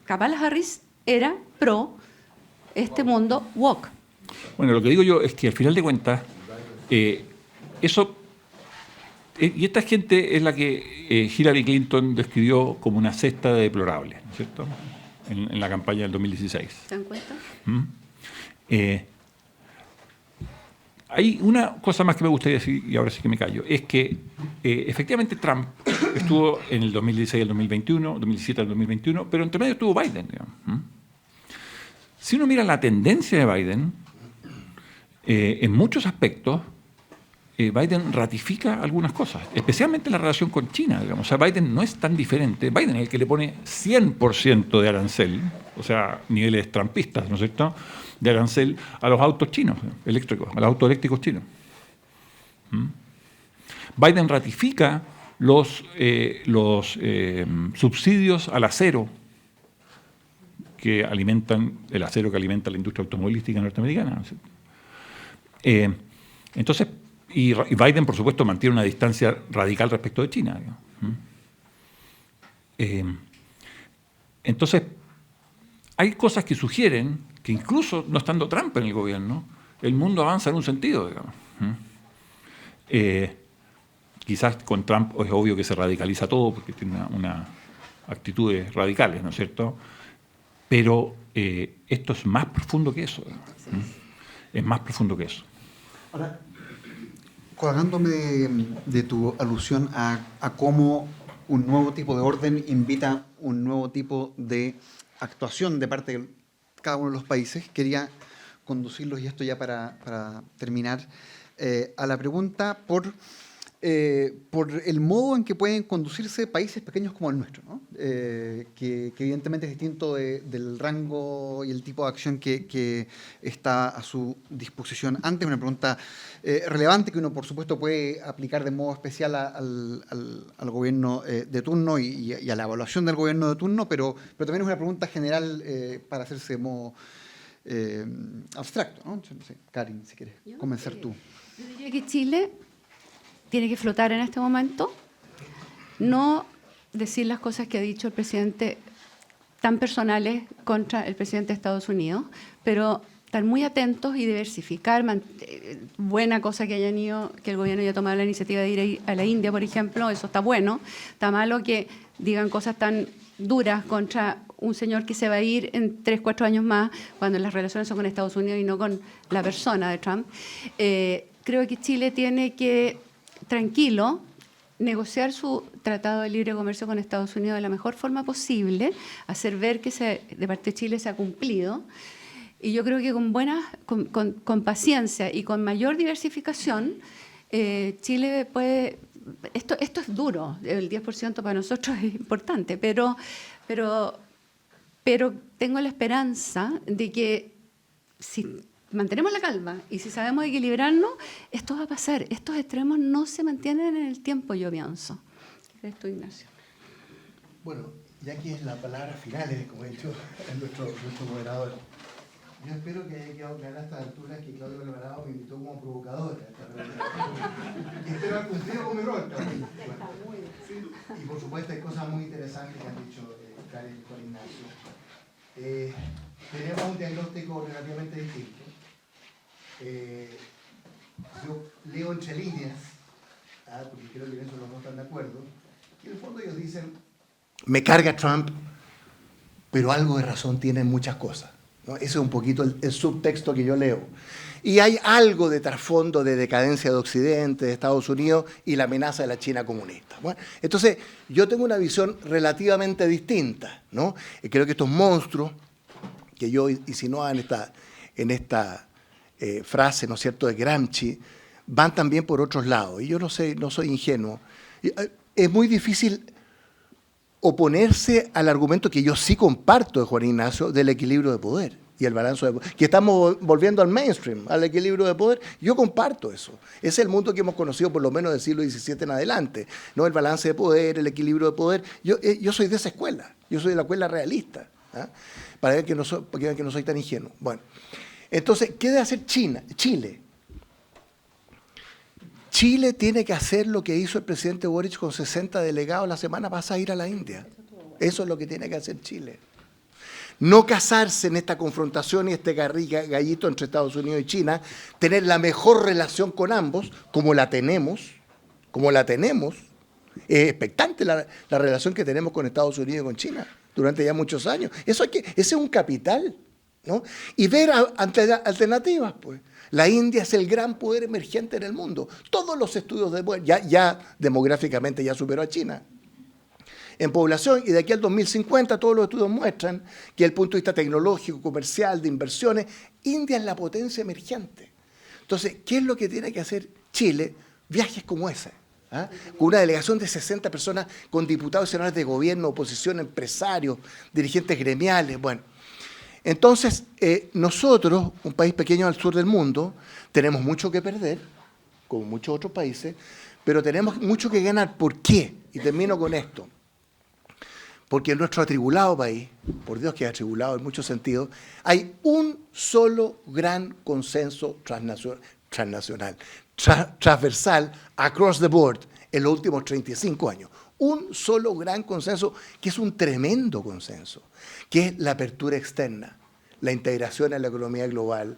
Kamala Harris era pro este mundo woke. Bueno, lo que digo yo es que al final de cuentas, eso... y esta gente es la que Hillary Clinton describió como una cesta de deplorables, ¿no es cierto?, en la campaña del 2016. ¿Se dan cuenta? Hay una cosa más que me gustaría decir, y ahora sí que me callo, es que efectivamente Trump estuvo en el 2016 al 2021, 2017 al 2021, pero entre medio estuvo Biden, digamos. Si uno mira la tendencia de Biden, en muchos aspectos, Biden ratifica algunas cosas, especialmente la relación con China, digamos. O sea, Biden no es tan diferente. Biden es el que le pone 100% de arancel, o sea, niveles trumpistas, ¿no es cierto?, de arancel a los autos chinos, eléctricos, a los autos eléctricos chinos. Biden ratifica los subsidios al acero que alimentan, el acero que alimenta la industria automovilística norteamericana, ¿no es cierto? Entonces, y Biden, por supuesto, mantiene una distancia radical respecto de China. Entonces, hay cosas que sugieren que incluso no estando Trump en el gobierno, el mundo avanza en un sentido, digamos. Quizás con Trump es obvio que se radicaliza todo porque tiene una actitudes radicales, ¿no es cierto? Pero esto es más profundo que eso. Es más profundo que eso. Ahora, colgándome de tu alusión a cómo un nuevo tipo de orden invita un nuevo tipo de actuación de parte de cada uno de los países, quería conducirlos, y esto ya para terminar, a la pregunta por el modo en que pueden conducirse países pequeños como el nuestro, ¿no? Que evidentemente es distinto del rango y el tipo de acción que está a su disposición. Antes, una pregunta relevante que uno, por supuesto, puede aplicar de modo especial al gobierno de turno y a la evaluación del gobierno de turno, pero también es una pregunta general para hacerse de modo abstracto, ¿no? No sé, Karin, si quieres comenzar tú. Yo diría que Chile tiene que flotar en este momento, no decir las cosas que ha dicho el presidente tan personales contra el presidente de Estados Unidos, pero estar muy atentos y diversificar. Buena cosa que el gobierno haya tomado la iniciativa de ir a la India, por ejemplo, eso está bueno. Está malo que digan cosas tan duras contra un señor que se va a ir en 3, 4 años más, cuando las relaciones son con Estados Unidos y no con la persona de Trump. Creo que Chile tiene que, tranquilo, negociar su tratado de libre comercio con Estados Unidos de la mejor forma posible, hacer ver que de parte de Chile se ha cumplido. Y yo creo que con paciencia y con mayor diversificación, Chile puede... Esto es duro, el 10% para nosotros es importante, pero tengo la esperanza de que si mantenemos la calma y si sabemos equilibrarnos, esto va a pasar. Estos extremos no se mantienen en el tiempo, yo pienso. ¿Qué crees tú, Ignacio? Bueno, ya que es la palabra final, como he dicho nuestro moderador, yo espero que haya quedado claro a estas alturas que Claudio Alvarado me invitó como provocador a esta reunión. Y espero haber cumplido con mi rol también. Bueno, sí. Y por supuesto hay cosas muy interesantes que han dicho Karen y Juan Ignacio. Tenemos un diagnóstico relativamente distinto. Yo leo entre líneas, porque creo que en eso los dos están de acuerdo, y en el fondo ellos dicen, me carga Trump, pero algo de razón tiene en muchas cosas, ¿no? Ese es un poquito el subtexto que yo leo. Y hay algo de trasfondo de decadencia de Occidente, de Estados Unidos y la amenaza de la China comunista. Bueno, entonces, yo tengo una visión relativamente distinta, ¿no? Creo que estos monstruos, que yo insinuaba en esta frase, ¿no es cierto?, de Gramsci, van también por otros lados. Y yo no soy ingenuo. Es muy difícil oponerse al argumento que yo sí comparto de Juan Ignacio del equilibrio de poder y el balance de poder, que estamos volviendo al mainstream, al equilibrio de poder. Yo comparto eso. Es el mundo que hemos conocido por lo menos del siglo XVII en adelante, ¿no? El balance de poder, el equilibrio de poder. Yo soy de esa escuela, yo soy de la escuela realista, ¿ah? Para ver que no soy tan ingenuo. Bueno, entonces, ¿qué debe hacer Chile? Chile tiene que hacer lo que hizo el presidente Boric con 60 delegados la semana pasada, ir a la India. Eso es lo que tiene que hacer Chile. No casarse en esta confrontación y este gallito entre Estados Unidos y China, tener la mejor relación con ambos, como la tenemos. Es expectante la relación que tenemos con Estados Unidos y con China durante ya muchos años. Ese es un capital, ¿no? Y ver alternativas, pues. La India es el gran poder emergente en el mundo. Todos los estudios de poder, ya demográficamente ya superó a China en población, y de aquí al 2050 todos los estudios muestran que desde el punto de vista tecnológico, comercial, de inversiones, India es la potencia emergente. Entonces, ¿qué es lo que tiene que hacer Chile? Viajes como ese, ¿ah? Con una delegación de 60 personas, con diputados y senadores de gobierno, oposición, empresarios, dirigentes gremiales, bueno. Entonces, nosotros, un país pequeño al sur del mundo, tenemos mucho que perder, como muchos otros países, pero tenemos mucho que ganar. ¿Por qué? Y termino con esto. Porque en nuestro atribulado país, por Dios que es atribulado en muchos sentidos, hay un solo gran consenso transnacional, transversal, across the board, en los últimos 35 años. Un solo gran consenso, que es un tremendo consenso, que es la apertura externa, la integración en la economía global.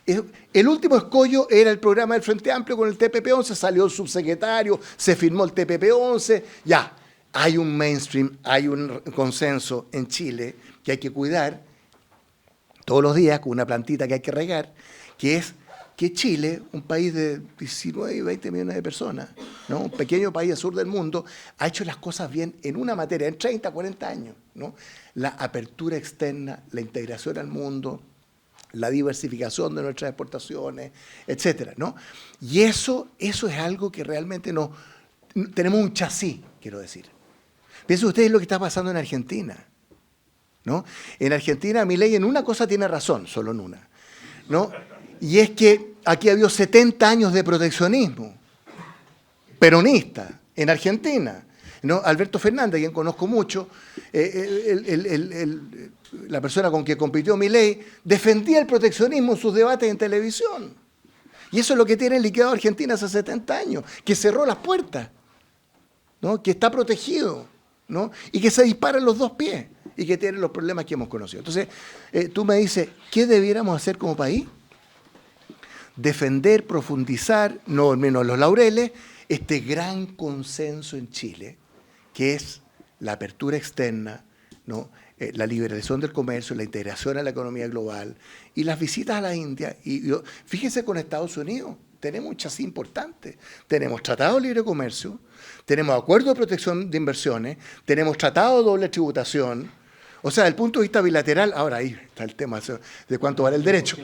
El último escollo era el programa del Frente Amplio con el TPP-11, salió el subsecretario, se firmó el TPP-11, ya. Hay un mainstream, hay un consenso en Chile que hay que cuidar todos los días con una plantita que hay que regar, que es que Chile, un país de 19 y 20 millones de personas, ¿no? Un pequeño país al sur del mundo, ha hecho las cosas bien en una materia, en 30, 40 años, ¿no? La apertura externa, la integración al mundo, la diversificación de nuestras exportaciones, etcétera, ¿no? Y eso es algo que realmente tenemos un chasis, quiero decir. Piensen ustedes lo que está pasando en Argentina, ¿no? En Argentina, Milei en una cosa tiene razón, solo en una, ¿no? Y es que aquí ha habido 70 años de proteccionismo peronista en Argentina, ¿no? Alberto Fernández, a quien conozco mucho, la persona con quien compitió Milei, defendía el proteccionismo en sus debates en televisión. Y eso es lo que tiene liquidado Argentina hace 70 años, que cerró las puertas, ¿no? Que está protegido, ¿no? Y que se dispara en los dos pies y que tiene los problemas que hemos conocido. Entonces, tú me dices, ¿qué debiéramos hacer como país? Defender, profundizar, no al menos los laureles, este gran consenso en Chile, que es la apertura externa, ¿no? La liberalización del comercio, la integración a la economía global y las visitas a la India. Fíjense con Estados Unidos, tenemos un chasis importante. Tenemos tratado de libre comercio, tenemos acuerdo de protección de inversiones, tenemos tratado de doble tributación. O sea, desde el punto de vista bilateral, ahora ahí está el tema de cuánto vale el derecho.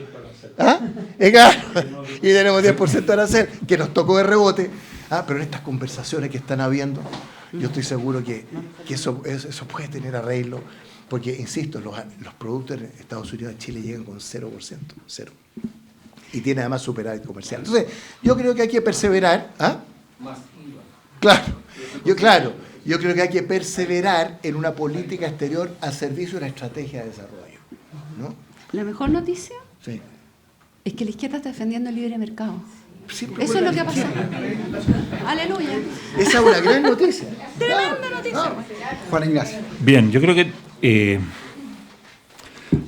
¿Ah? Claro. Y tenemos 10% de arancel, que nos tocó de rebote. Pero en estas conversaciones que están habiendo, yo estoy seguro que eso puede tener arreglo, porque, insisto, los productos de Estados Unidos a Chile llegan con 0%, cero. Y tiene además superávit comercial. Entonces, yo creo que hay que perseverar. ¿Ah? Más IVA. Claro. Yo creo que hay que perseverar en una política exterior al servicio de una estrategia de desarrollo, ¿no? La mejor noticia Sí. es que la izquierda está defendiendo el libre mercado. Siempre Eso es lo que ha pasado. Aleluya. Esa es una gran noticia. Tremenda noticia. Juan Ignacio. Bien, yo creo que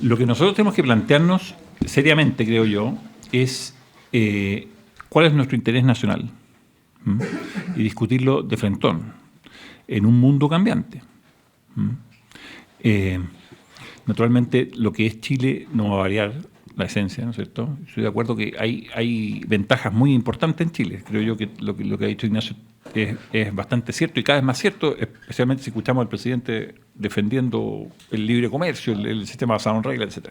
lo que nosotros tenemos que plantearnos seriamente, creo yo, es cuál es nuestro interés nacional. Y discutirlo de frentón, en un mundo cambiante. Naturalmente, lo que es Chile no va a variar la esencia, ¿no es cierto? Estoy de acuerdo que hay ventajas muy importantes en Chile. Creo yo que lo que ha dicho Ignacio es bastante cierto y cada vez más cierto, especialmente si escuchamos al presidente defendiendo el libre comercio, el sistema basado en reglas, etc.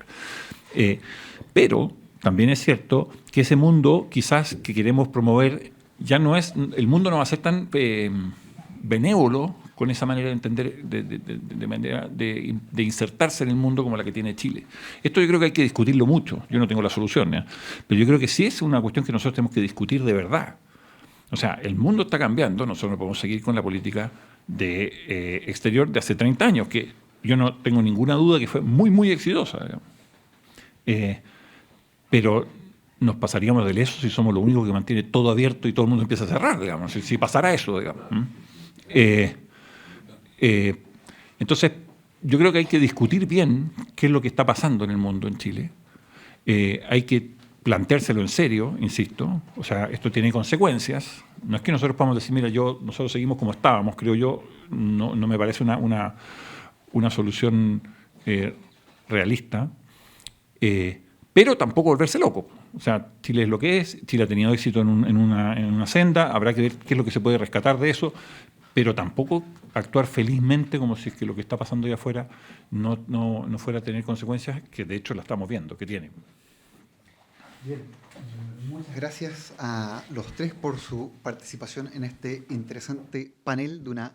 Pero también es cierto que ese mundo quizás que queremos promover ya no es, el mundo no va a ser tan benévolo con esa manera de entender, de insertarse en el mundo como la que tiene Chile. Esto yo creo que hay que discutirlo mucho. Yo no tengo la solución, ¿eh? Pero yo creo que sí es una cuestión que nosotros tenemos que discutir de verdad. O sea, el mundo está cambiando, nosotros no podemos seguir con la política exterior de hace 30 años, que yo no tengo ninguna duda que fue muy, muy exitosa. Pero nos pasaríamos de eso si somos lo único que mantiene todo abierto y todo el mundo empieza a cerrar, digamos, si pasara eso, digamos. Entonces, yo creo que hay que discutir bien qué es lo que está pasando en el mundo en Chile. Hay que planteárselo en serio, insisto. O sea, esto tiene consecuencias. No es que nosotros podamos decir, mira, nosotros seguimos como estábamos, creo yo. No me parece una solución realista. Pero tampoco volverse loco. O sea, Chile es lo que es, Chile ha tenido éxito en una senda, habrá que ver qué es lo que se puede rescatar de eso, pero tampoco actuar felizmente como si es que lo que está pasando allá afuera no fuera a tener consecuencias, que de hecho la estamos viendo, que tiene. Bien, muchas gracias a los tres por su participación en este interesante panel de una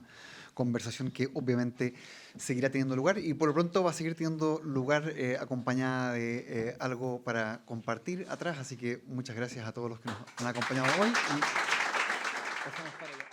conversación que obviamente seguirá teniendo lugar y por lo pronto va a seguir teniendo lugar acompañada de algo para compartir atrás, así que muchas gracias a todos los que nos han acompañado hoy y pasamos para allá.